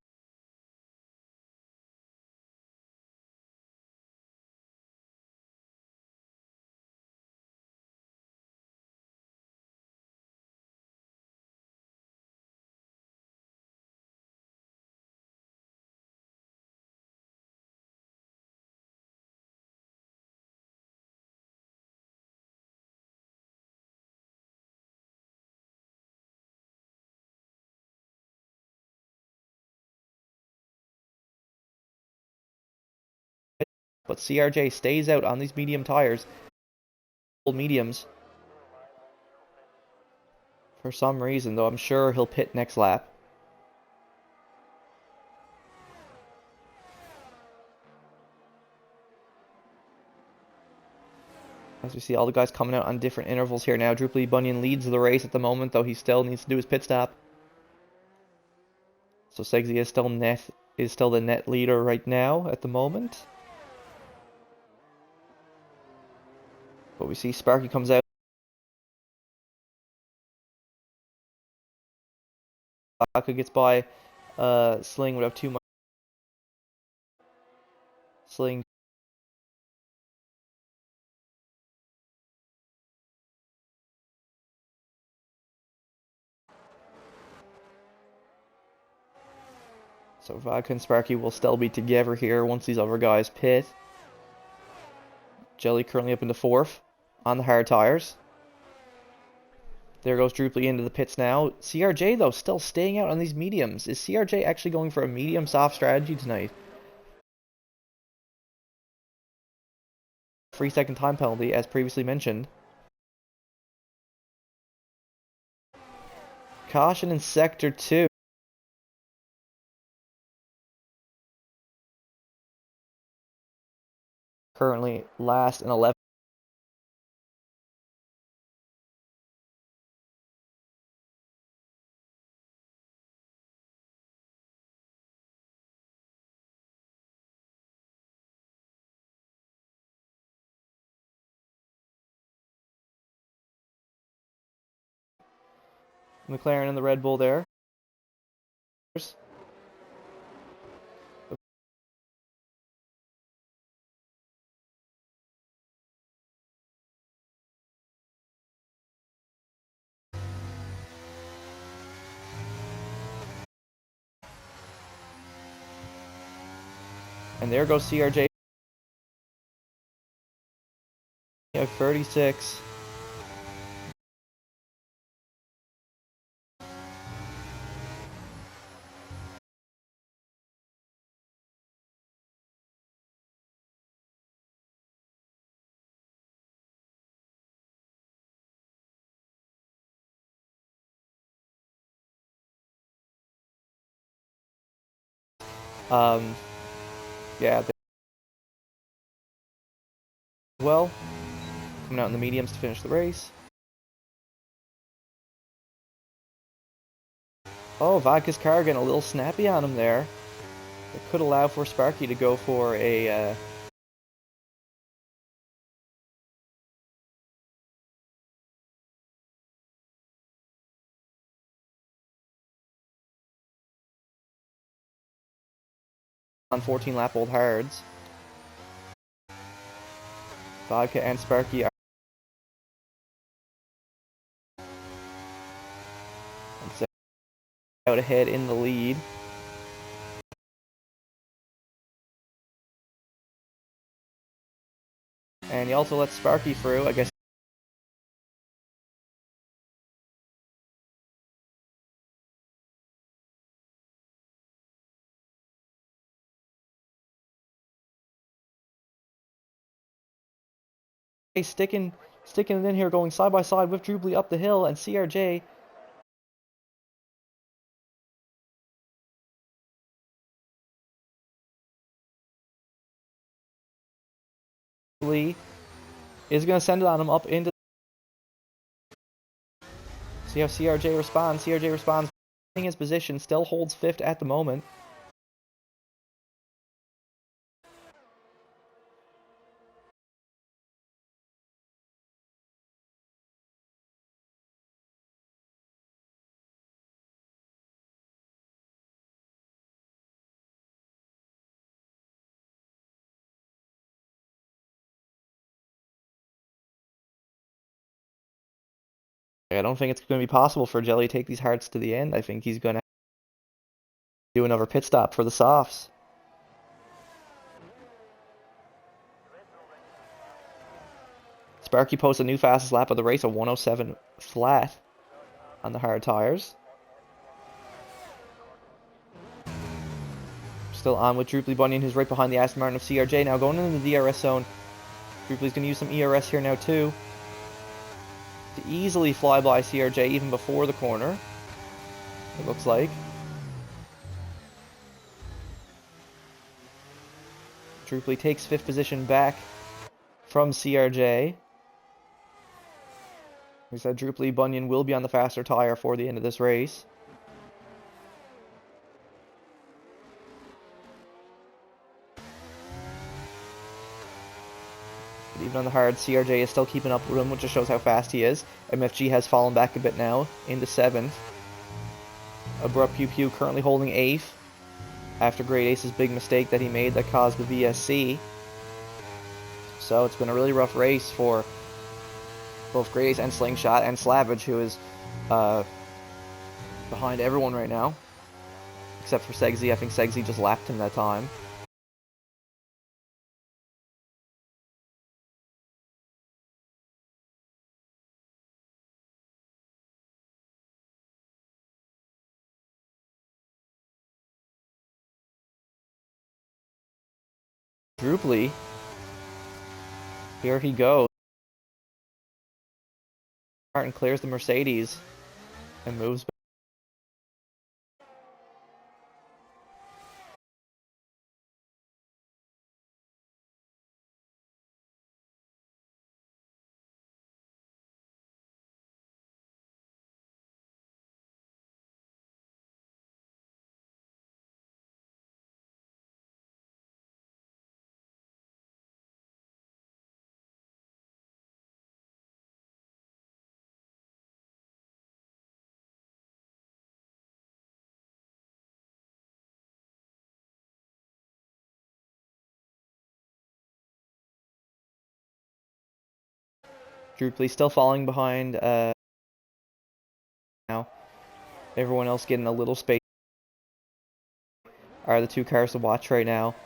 But CRJ stays out on these medium tires. Mediums. For some reason, though I'm sure he'll pit next lap. As we see all the guys coming out on different intervals here now. Trooply Bunyan leads the race at the moment, though he still needs to do his pit stop. So Segsy is still the net leader right now at the moment. But we see Sparky comes out. Aka gets by Sling without too much. Sling. So Vodka and Sparky will still be together here once these other guys pit. Jelly currently up into 4th on the hard tires. There goes Drooply into the pits now. CRJ, though, still staying out on these mediums. Is CRJ actually going for a medium-soft strategy tonight? 3-second time penalty, as previously mentioned. Caution in Sector 2. Currently last in 11th. McLaren and the Red Bull there. And there goes CRJ. 36. Yeah, well, coming out in the mediums to finish the race. Oh, Vodka's car getting a little snappy on him there. It could allow for Sparky to go for a on 14 lap old hards. Vodka and Sparky are out ahead in the lead. And he also lets Sparky through, I guess. Sticking it in here, going side by side with Druply up the hill, and CRJ is going to send it on him up into. See how CRJ responds. CRJ responds, his position, still holds 5th at the moment. I don't think it's going to be possible for Jelly to take these hards to the end. I think he's going to do another pit stop for the softs. Sparky posts a new fastest lap of the race, a 107 flat on the hard tires. Still on with Druply Bunyan, who's right behind the Aston Martin of CRJ. Now going into the DRS zone. Druply's going to use some ERS here now too, to easily fly by CRJ even before the corner, it looks like. Druply takes 5th position back from CRJ. We said Druply Bunyan will be on the faster tire for the end of this race. But even on the hard, CRJ is still keeping up with him, which just shows how fast he is. MFG has fallen back a bit now, into 7th. Abrupt Pew Pew currently holding 8th, after Great Ace's big mistake that he made that caused the VSC. So it's been a really rough race for both Great Ace and Slingshot, and Slavage, who is behind everyone right now. Except for Segsy. I think Segsy just lapped him that time. Druply. Here he goes. Martin clears the Mercedes and moves back. Druply still falling behind now. Everyone else getting a little space. Are the two cars to watch right now.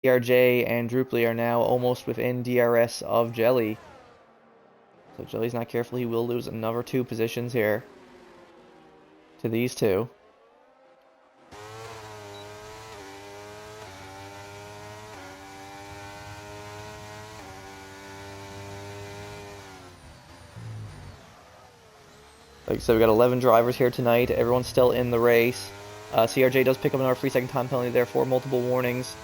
DRJ and Druply are now almost within DRS of Jelly. So if Jelly's not careful, he will lose another 2 positions here to these two. Like I said, we got 11 drivers here tonight. Everyone's still in the race. CRJ does pick up another 3-second time penalty there for multiple warnings.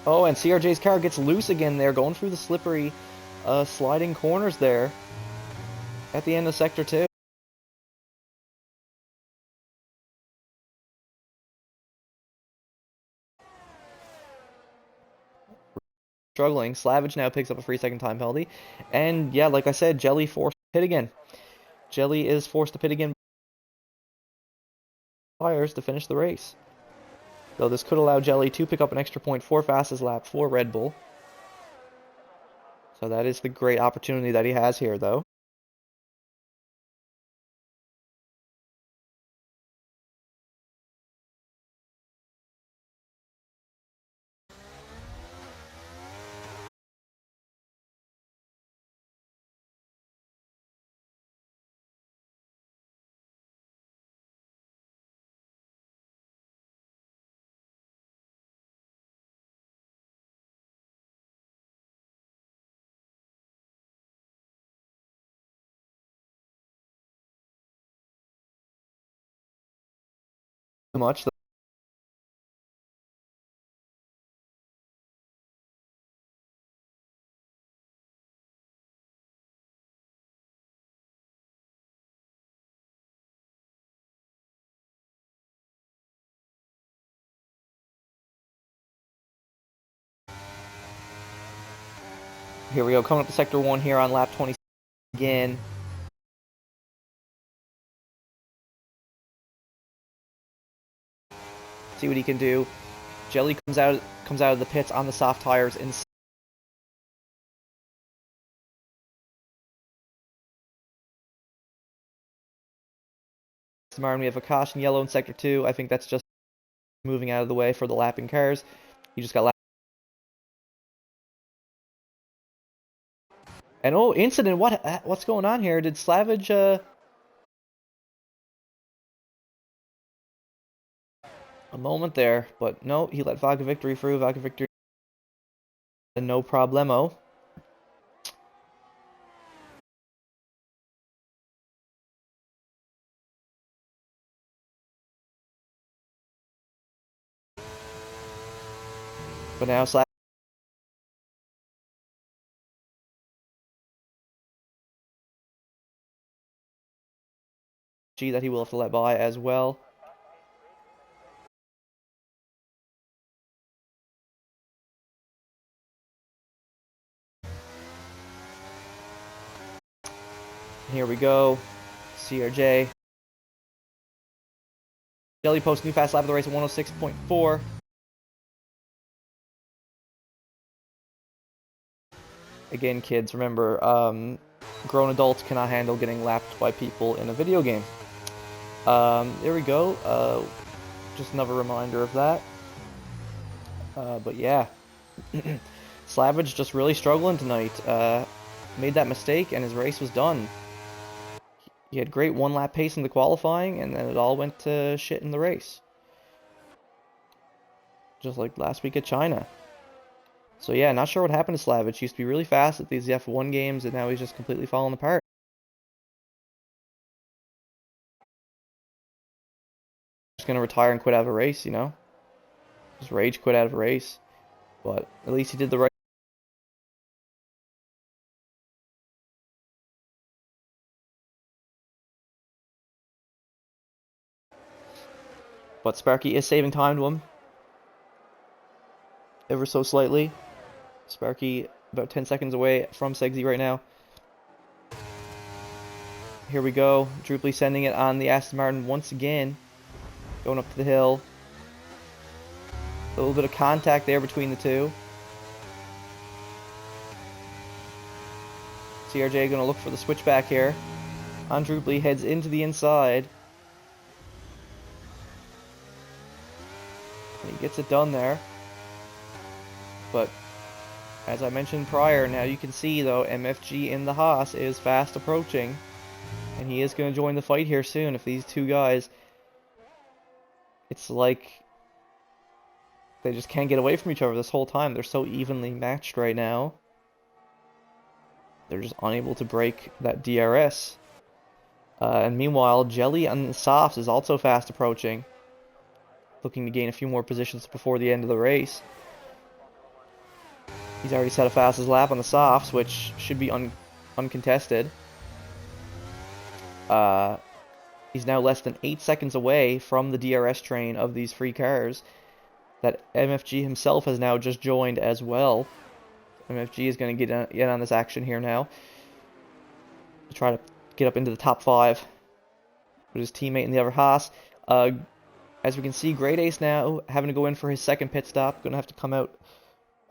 Oh, and CRJ's car gets loose again there, going through the slippery, sliding corners there at the end of Sector 2. Struggling. Slavage now picks up a 3-second time penalty. And yeah, like I said, Jelly forced to pit again. Jelly is forced to pit again. Tires to finish the race. Though this could allow Jelly to pick up an extra point for fastest lap for Red Bull. So that is the great opportunity that he has here, though. Too much. Here we go, coming up to Sector 1 here on lap 20 again. See what he can do. Jelly comes out of the pits on the soft tires in Martin. We have a caution yellow in Sector 2. I think that's just moving out of the way for the lapping cars. He just got lapped. And oh, incident! What's going on here? Did Slavage a moment there, but no, he let Vodka Victory through. Vodka Victory, no problemo. But now Slavage that he will have to let by as well. Here we go. CRJ. Jelly posts new fast lap of the race at 106.4. Again, kids, remember, grown adults cannot handle getting lapped by people in a video game. There we go. Just another reminder of that. But yeah. Slavage just really struggling tonight. Made that mistake and his race was done. He had great one-lap pace in the qualifying, and then it all went to shit in the race. Just like last week at China. So yeah, not sure what happened to Slavage. He used to be really fast at these F1 games, and now he's just completely falling apart. Just gonna retire and quit out of a race, you know? Just rage quit out of a race. But at least he did the right. But Sparky is saving time to him. Ever so slightly. Sparky about 10 seconds away from Segsy right now. Here we go. Druply sending it on the Aston Martin once again. Going up to the hill. A little bit of contact there between the two. CRJ going to look for the switchback here. Druply heads into the inside. He gets it done there. But as I mentioned prior, now you can see though MFG in the Haas is fast approaching. And he is going to join the fight here soon. If these two guys, it's like they just can't get away from each other this whole time. They're so evenly matched right now. They're just unable to break that DRS. And meanwhile, Jelly on the softs is also fast approaching, looking to gain a few more positions before the end of the race. He's already set a fastest lap on the softs, which should be uncontested. He's now less than 8 seconds away from the DRS train of these free cars that MFG himself has now just joined as well. MFG is going to get on this action here now to try to get up into the top 5 with his teammate in the other Haas. As we can see, Great Ace now having to go in for his second pit stop. Going to have to come out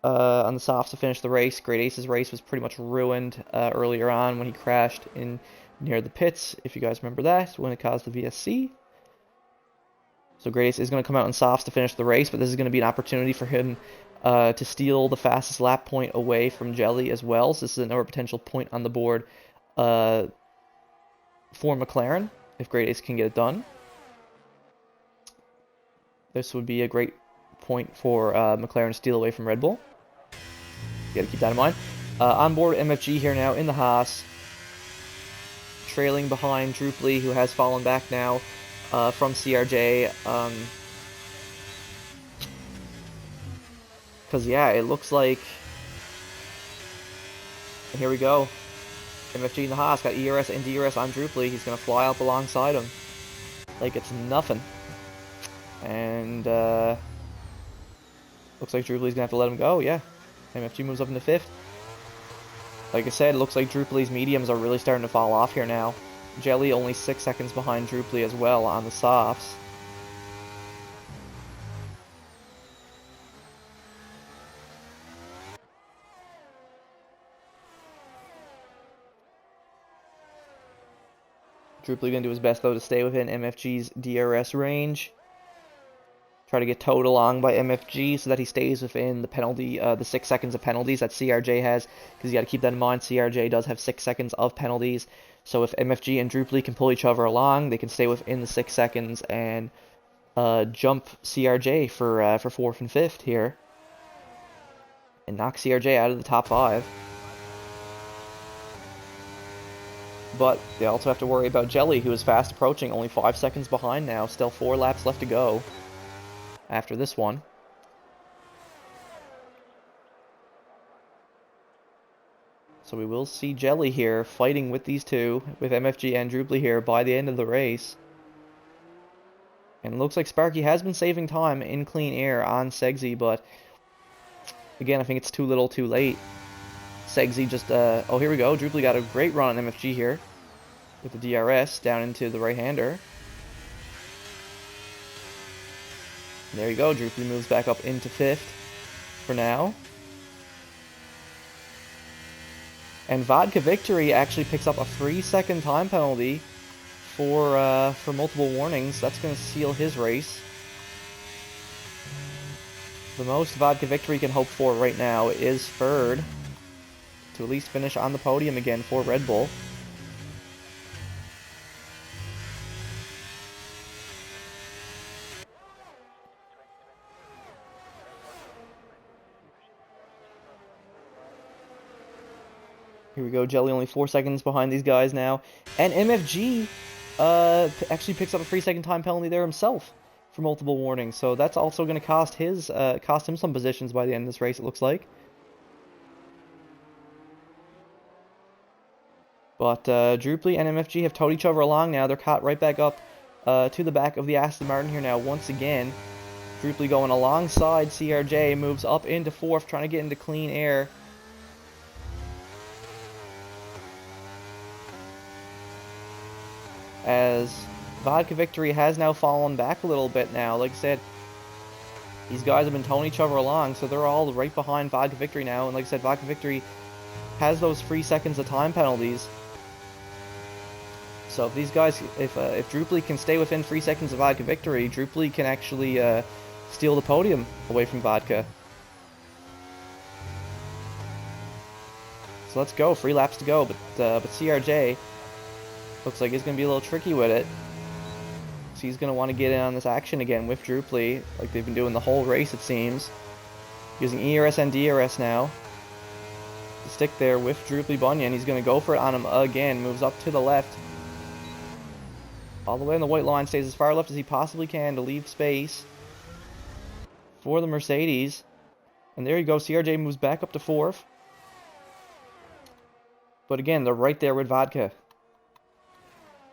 on the softs to finish the race. Great Ace's race was pretty much ruined earlier on when he crashed in near the pits, if you guys remember that, when it caused the VSC. So Great Ace is going to come out in softs to finish the race, but this is going to be an opportunity for him to steal the fastest lap point away from Jelly as well. So this is another potential point on the board for McLaren, if Great Ace can get it done. This would be a great point for McLaren to steal away from Red Bull. You got to keep that in mind. On board MFG here now in the Haas, trailing behind Drooply, who has fallen back now from CRJ. Because, yeah, it looks like... And here we go. MFG in the Haas got ERS and DRS on Drooply. He's going to fly up alongside him like it's nothing. And looks like Drooply's going to have to let him go, yeah. MFG moves up into 5th. Like I said, it looks like Drooply's mediums are really starting to fall off here now. Jelly only 6 seconds behind Drooply as well on the softs. Drooply going to do his best, though, to stay within MFG's DRS range. Try to get towed along by MFG so that he stays within the penalty, the 6 seconds of penalties that CRJ has. Because you got to keep that in mind, CRJ does have 6 seconds of penalties. So if MFG and Drooply can pull each other along, they can stay within the 6 seconds and jump CRJ for 4th and 5th here. And knock CRJ out of the top 5. But they also have to worry about Jelly, who is fast approaching, only 5 seconds behind now. Still 4 laps left to go after this one. So we will see Jelly here fighting with these two, with MFG and Drooply here by the end of the race. And it looks like Sparky has been saving time in clean air on Segsy, but again, I think it's too little too late. Segsy just, oh, here we go. Drooply got a great run on MFG here with the DRS down into the right-hander. There you go. Drooply moves back up into 5th for now. And Vodka Victory actually picks up a 3-second time penalty for multiple warnings. That's going to seal his race. The most Vodka Victory can hope for right now is 3rd, to at least finish on the podium again for Red Bull. Here we go, Jelly only 4 seconds behind these guys now. And MFG actually picks up a 3-second time penalty there himself for multiple warnings. So that's also going to cost him some positions by the end of this race, it looks like. But Drooply and MFG have towed each other along now. They're caught right back up to the back of the Aston Martin here now once again. Drooply going alongside CRJ, moves up into 4th, trying to get into clean air. As Vodka Victory has now fallen back a little bit now. Like I said, these guys have been towing each other along, so they're all right behind Vodka Victory now. And like I said, Vodka Victory has those 3 seconds of time penalties. So if these guys, if Drooply can stay within 3 seconds of Vodka Victory, Drooply can actually steal the podium away from Vodka. So let's go, 3 laps to go, but CRJ looks like he's going to be a little tricky with it. So he's going to want to get in on this action again with Drooply, like they've been doing the whole race, it seems. Using ERS and DRS now stick there with Droopy Bunyan. He's going to go for it on him again. Moves up to the left. All the way on the white line. Stays as far left as he possibly can to leave space for the Mercedes. And there you go. CRJ moves back up to 4th. But again, they're right there with Vodka.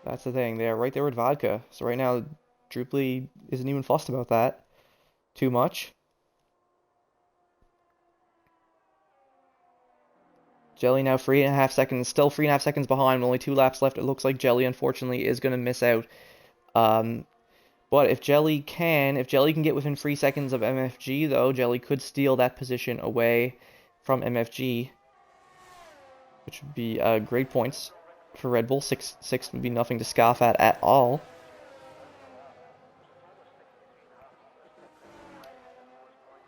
That's the thing. They're right there with Vodka. So right now, Droopy isn't even fussed about that too much. Jelly now 3.5 seconds. Still 3.5 seconds behind. With only 2 laps left. It looks like Jelly, unfortunately, is going to miss out. But if Jelly can get within 3 seconds of MFG, though, Jelly could steal that position away from MFG, which would be great points for Red Bull. 6 would be nothing to scoff at all.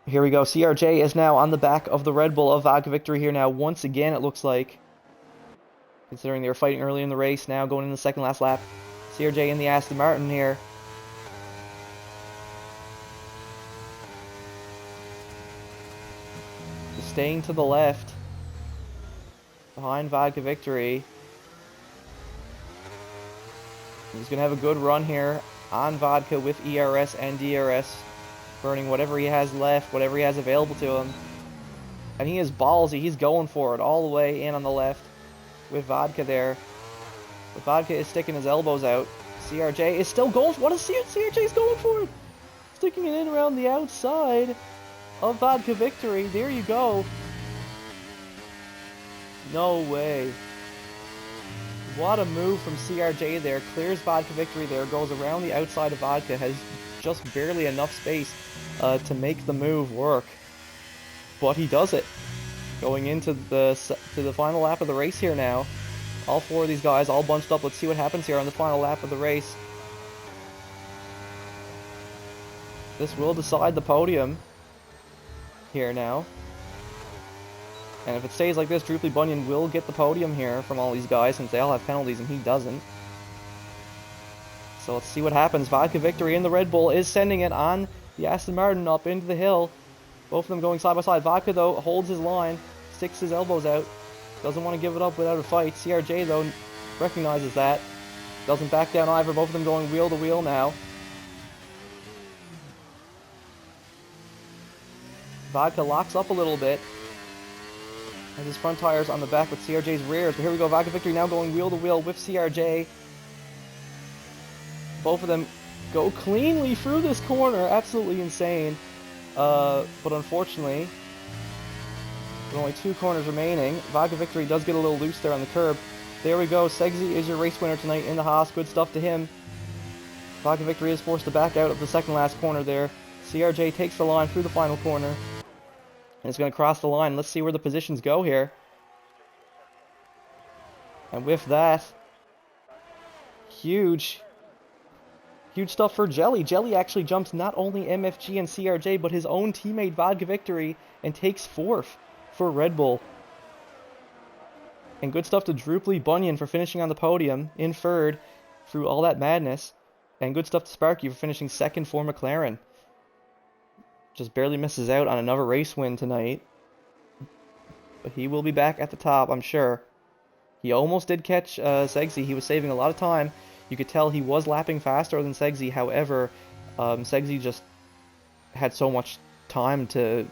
Here we go. CRJ is now on the back of the Red Bull of Vodka Victory here now. Once again, it looks like, considering they were fighting early in the race, now going in the second last lap. CRJ in the Aston Martin here. Staying to the left behind Vodka Victory. He's going to have a good run here on Vodka with ERS and DRS, burning whatever he has left, whatever he has available to him. And he is ballsy. He's going for it all the way in on the left with Vodka there. But Vodka is sticking his elbows out. CRJ is still going for it. What is CRJ's going for it? Sticking it in around the outside of Vodka Victory. There you go. No way. What a move from CRJ there. Clears Vodka Victory there. Goes around the outside of Vodka. Has just barely enough space to make the move work. But he does it. Going into the final lap of the race here now. All 4 of these guys all bunched up. Let's see what happens here on the final lap of the race. This will decide the podium here now. And if it stays like this, Droopy Bunyan will get the podium here from all these guys, since they all have penalties and he doesn't. So let's see what happens. Vodka Victory in the Red Bull is sending it on the Aston Martin up into the hill. Both of them going side by side. Vodka, though, holds his line, sticks his elbows out. Doesn't want to give it up without a fight. CRJ, though, recognizes that. Doesn't back down either. Both of them going wheel to wheel now. Vodka locks up a little bit. Has his front tires on the back with CRJ's rears. But here we go. Vodka Victory now going wheel to wheel with CRJ. Both of them go cleanly through this corner. Absolutely insane. But unfortunately, with only 2 corners remaining, Vodka Victory does get a little loose there on the curb. There we go. Segsy is your race winner tonight in the Haas. Good stuff to him. Vodka Victory is forced to back out of the second last corner there. CRJ takes the line through the final corner. And it's going to cross the line. Let's see where the positions go here. And with that, huge stuff for Jelly. Jelly actually jumps not only MFG and CRJ, but his own teammate Vodka Victory and takes 4th for Red Bull. And good stuff to Droopy Bunyan for finishing on the podium in 3rd through all that madness. And good stuff to Sparky for finishing 2nd for McLaren. Just barely misses out on another race win tonight. But he will be back at the top, I'm sure. He almost did catch Segsy. He was saving a lot of time. You could tell he was lapping faster than Segsy. However, Segsy just had so much time to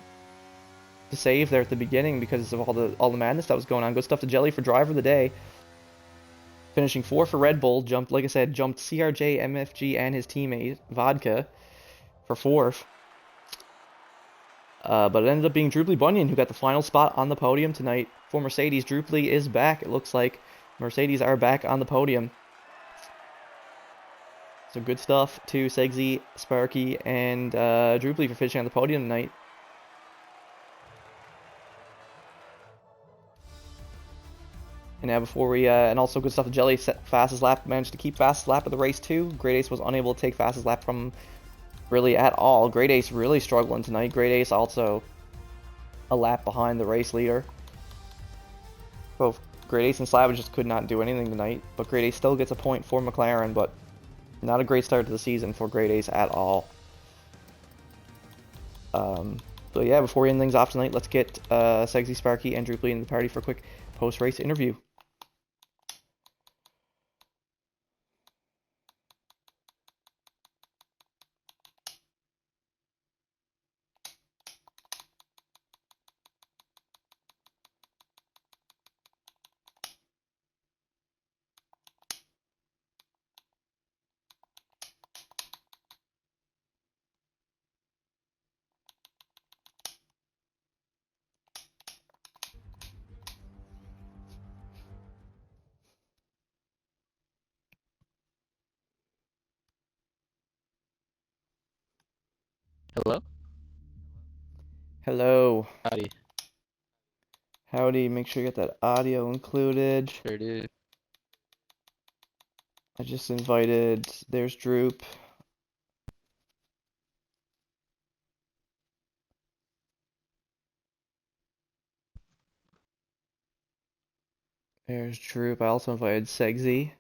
save there at the beginning because of all the madness that was going on. Good stuff to Jelly for driver of the day. Finishing 4th for Red Bull. Jumped, like I said, jumped CRJ, MFG, and his teammate, Vodka, for 4th. But it ended up being Droopy Bunyan who got the final spot on the podium tonight. For Mercedes, Droopy is back. It looks like Mercedes are back on the podium. So good stuff to Segsy, Sparky, and Droopy for finishing on the podium tonight. And now before we, and also good stuff to Jelly, fastest lap, managed to keep fastest lap of the race too. Great Ace was unable to take fastest lap from really at all. Great Ace really struggling tonight. Great Ace also a lap behind the race leader. Both Great Ace and Slab just could not do anything tonight, but Great Ace still gets a point for McLaren, but not a great start to the season for Great Ace at all. But So yeah, before we end things off tonight, let's get Sexy Sparky and Droop Lee into the party for a quick post-race interview. Hello? Hello. Howdy. Howdy. Make sure you get that audio included. Sure do. I just invited. There's Droop. There's Droop. I also invited Segsy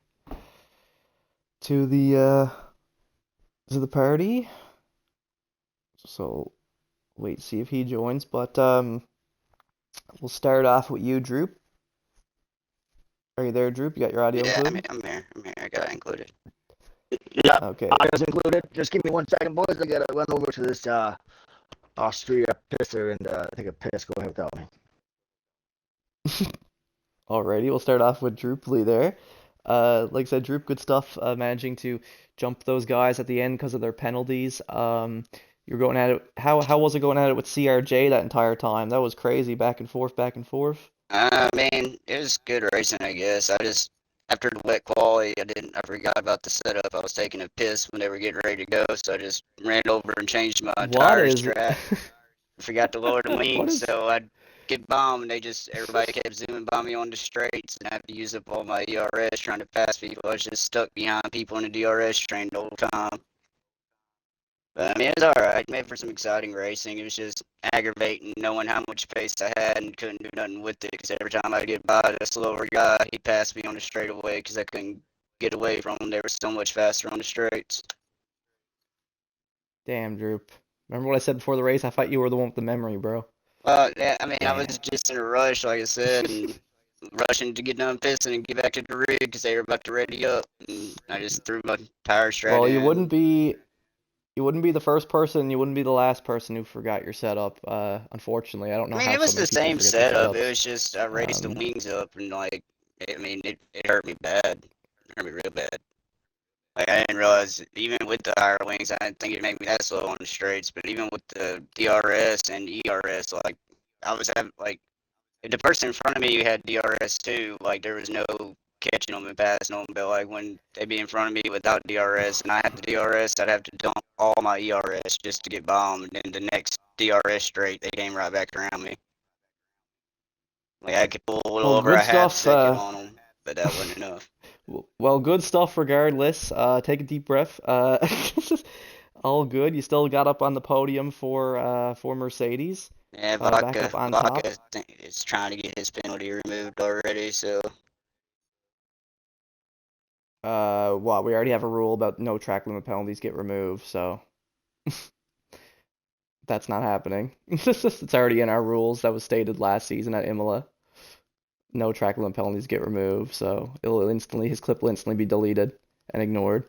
to the party. So wait, see if he joins. But we'll start off with you, Droop. Are you there, Droop? You got your audio Yeah, included? I'm here. I got it included. Yeah, Okay. audio's included. Just give me 1 second, boys. I gotta run over to this Austria pisser and take a piss. Go ahead without me. Alrighty, we'll start off with Droop Lee there. Like I said, Droop, good stuff managing to jump those guys at the end because of their penalties. You're going at it. How was it going at it with CRJ that entire time? That was crazy, back and forth, back and forth. I mean, it was good racing, I guess. I just after the wet quality, I forgot about the setup. I was taking a piss when they were getting ready to go, so I just ran over and changed my What tire is strap. I forgot to lower the what wings, is so I'd get bombed, and everybody kept zooming by me on the straights, and I have to use up all my ERS trying to pass people. I was just stuck behind people in the DRS train the whole time. But I mean, it was alright. Made for some exciting racing. It was just aggravating knowing how much pace I had and couldn't do nothing with it because every time I get by the slower guy, he passed me on the straightaway because I couldn't get away from him. They were so much faster on the straights. damn, Droop? Remember what I said before the race? I thought you were the one with the memory, bro. Well, yeah, I mean, I was Damn. just in a rush, like I said, and rushing to get done pissing and get back to the rig because they were about to ready up. And I just threw my tire strap Well, in. you wouldn't be the first person, you wouldn't be the last person who forgot your setup. Unfortunately, I don't I know mean, how it so was many the people same forget their setup. It setups. was just I raised the Um, wings up and it hurt me bad. It hurt me real bad. Like I didn't realize even with the higher wings, I didn't think it made me that slow on the straights. But even with the DRS and ERS, like I was having like if the person in front of me had DRS too, like there was no catching them and passing them. But like when they be in front of me without DRS and I had the DRS, I'd have to dump all my ERS just to get bombed. And then the next DRS straight, they came right back around me. Like I could pull a little well, over good a half stuff. second on them, but that wasn't enough. Well, good stuff regardless. Take a deep breath. All good. You still got up on the podium for Mercedes. Yeah, Back up on top. Vodka is trying to get his penalty removed already, so Well, we already have a rule about no track limit penalties get removed, so that's not happening. It's already in our rules that was stated last season at Imola. No track limit penalties get removed, so his clip will instantly be deleted and ignored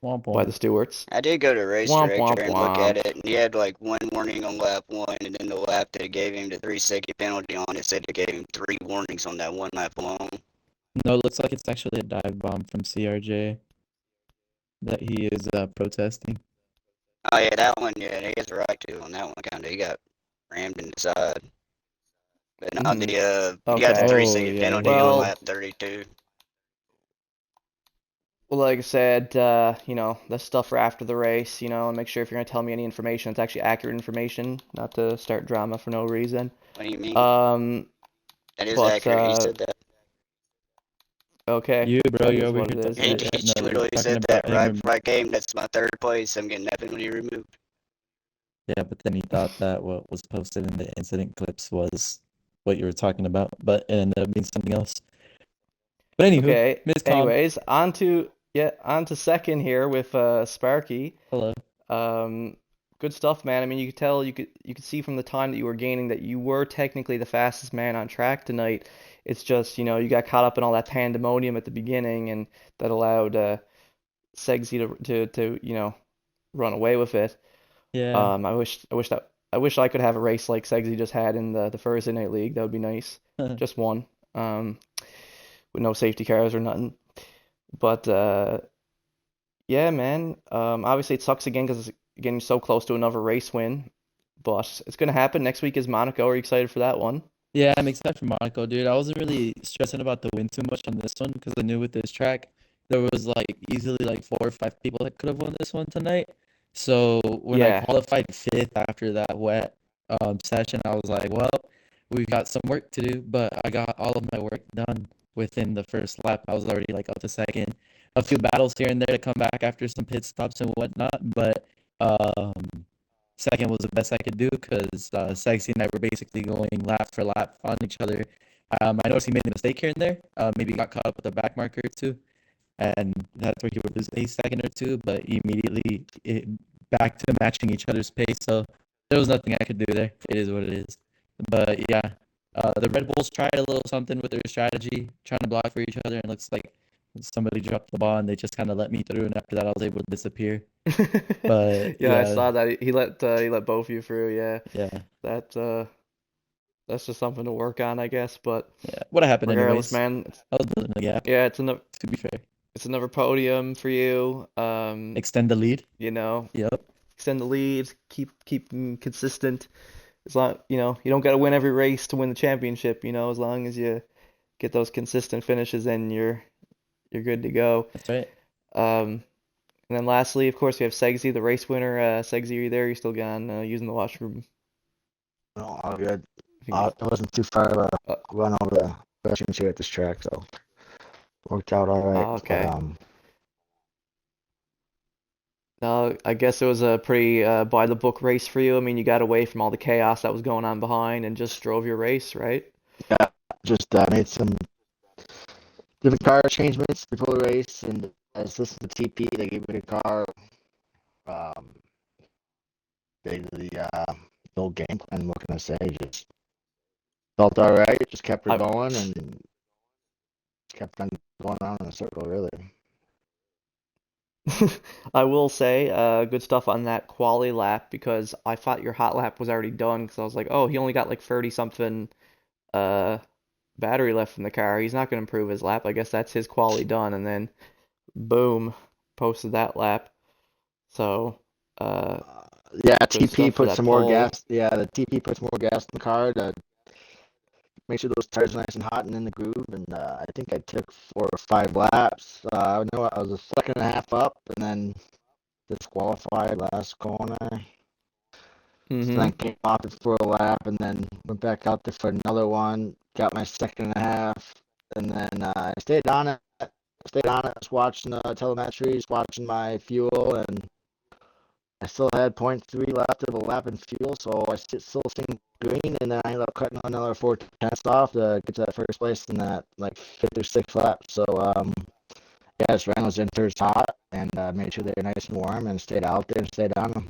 Womp by womp. the stewards. I did go to race Womp director womp and look at womp. it, and he had like one warning on lap one, and then the lap that it gave him the 3-second penalty on it said it gave him 3 warnings on that one lap alone. No, it looks like it's actually a dive bomb from CRJ that he is protesting. Oh yeah, that one, yeah, he has a right to on that one. Kinda, he got rammed in the side. But no, Hmm. he got the Okay. 3-second yeah, penalty on Well, lap 32. well, like I said, that's stuff for after the race, and make sure if you're gonna tell me any information, it's actually accurate information, not to start drama for no reason. What do you mean? Um, That is but accurate. He said that. okay, You, bro, that you're is over what here it is talking He, then. about he no, literally talking said that about him. right before I came. That's my third place. I'm getting that penalty removed. Yeah, but then he thought that what was posted in the incident clips was what you were talking about, but it ended up being something else. But anywho, Okay. Miss Tom, Anyways, on to second here with Sparky. hello. Um, good stuff, man. I mean, you could tell, you could see from the time that you were gaining that you were technically the fastest man on track tonight. It's just, you got caught up in all that pandemonium at the beginning, and that allowed Segsy to run away with it. Yeah. I wish I could have a race like Segsy just had in the Thursday night league. That would be nice. Just one, with no safety cars or nothing. But yeah, man. Obviously it sucks again because it's getting so close to another race win, but it's gonna happen. Next week is Monaco. Are you excited for that one? Yeah, I'm excited for Monaco, dude. I wasn't really stressing about the win too much on this one because I knew with this track there was like easily like 4 or 5 people that could have won this one tonight. So when I Yeah. qualified fifth after that wet session, I was like, well, we've got some work to do, but I got all of my work done within the first lap. I was already like up to second. A few battles here and there to come back after some pit stops and whatnot, but second was the best I could do because Sexy and I were basically going lap for lap on each other. I noticed he made a mistake here and there. Maybe got caught up with a back marker or two, and that's where he would lose a second or two. But immediately back to matching each other's pace. So there was nothing I could do there. It is what it is. But yeah, the Red Bulls tried a little something with their strategy, trying to block for each other, and it looks like somebody dropped the ball and they just kind of let me through. And after that, I was able to disappear. But Yeah, I yeah, saw that he let both of you through. Yeah, yeah. that's just something to work on, I guess. But Yeah, would have happened regardless, anyways. man, I was building a gap, yeah, to be fair. it's another podium for you. Extend the lead. You know, Yep. extend the lead, keep consistent. As long, you don't got to win every race to win the championship. As long as you get those consistent finishes, then you're good to go. That's right. And then lastly, of course, we have Segsy, the race winner. Segsy, are you there? You still gone using the washroom? No, all good. I think It wasn't too far of a uh, run over the questions here at this track, so worked out all right. But okay. No, I guess it was a pretty by the book race for you. I mean, you got away from all the chaos that was going on behind and just drove your race, right? yeah, just made some different car arrangements before the race, and I just listened to TP. They gave me the car. Um, they the old game plan. What can I say? Just felt all right. Just kept her I going and kept on going around in a circle. Really. I will say good stuff on that quali lap because I thought your hot lap was already done because I was like, oh, he only got like 30 something uh battery left in the car. He's not going to improve his lap. I guess that's his quali done. And then boom, posted that lap. So uh, Yeah, good TP stuff for put that some more pole. gas. Yeah, the TP puts more gas in the car to make sure those tires are nice and hot and in the groove. And I think I took 4 or 5 laps. I know I was a second and a half up, and then disqualified last corner. So Mm-hmm. then came off it for a lap, and then went back out there for another one. Got my second and a half, and then I stayed on it. Stayed on it. Was watching telemetries, watching my fuel, and I still had .3 left of a lap in fuel, so I still staying green, and then I ended up cutting another 4 tenths off to get to that first place in that like fifth or sixth lap. So yeah, just ran those inters hot and made sure they were nice and warm, and stayed out there and stayed on them.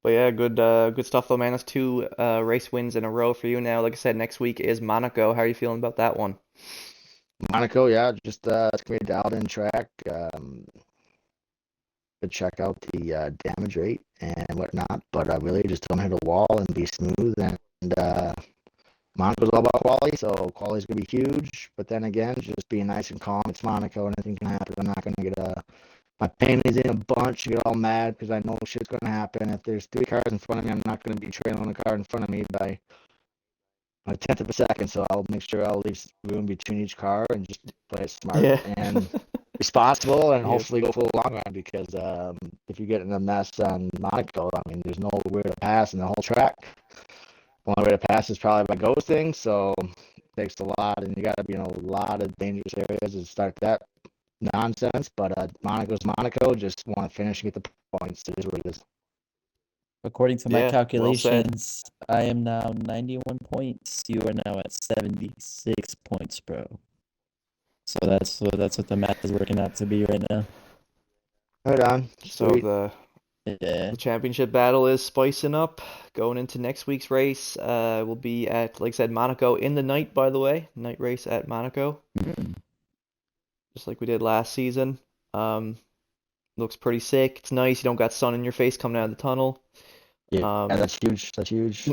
But yeah, good stuff though, man. That's two race wins in a row for you now. Like I said, next week is Monaco. How are you feeling about that one? Monaco, yeah, just it's gonna be a dialed in track. To check out the damage rate and whatnot, but really just don't hit a wall and be smooth. And Monaco's all about quality, so quality's gonna be huge. But then again, just being nice and calm. It's Monaco, anything can happen. I'm not gonna get my panties in a bunch, get all mad because I know shit's gonna happen. If there's 3 cars in front of me, I'm not gonna be trailing the car in front of me by a tenth of a second. So I'll make sure I'll leave room between each car and just play it smart Yeah. and responsible, and Yep. hopefully go for the long run. Because if you get in a mess on Monaco, I mean, there's nowhere to pass in the whole track. Only way to pass is probably by ghosting, so it takes a lot, and you got to be in a lot of dangerous areas to start that nonsense. But Monaco's Monaco. Just want to finish and get the points. It is what it is. According to my Yeah, well said. calculations, I am now 91 points. You are now at 76 points, bro. So that's what the math is working out to be right now. Right on. So Sweet. Yeah. The championship battle is spicing up. Going into next week's race, we'll be at, like I said, Monaco in the night, by the way. Night race at Monaco, Mm. just like we did last season. Looks pretty sick. It's nice. You don't got sun in your face coming out of the tunnel. Yeah, that's huge. That's huge.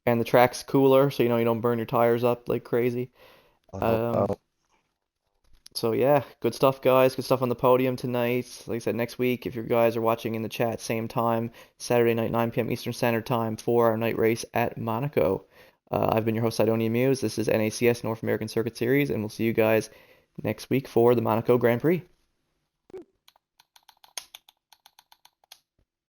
And the track's cooler, so you don't burn your tires up like crazy. Oh, So yeah, good stuff, guys. Good stuff on the podium tonight. Like I said, next week, if you guys are watching in the chat, same time, Saturday night, 9 p.m. Eastern Standard Time for our night race at Monaco. I've been your host, Sidonia Muse. This is NACS North American Circuit Series, and we'll see you guys next week for the Monaco Grand Prix.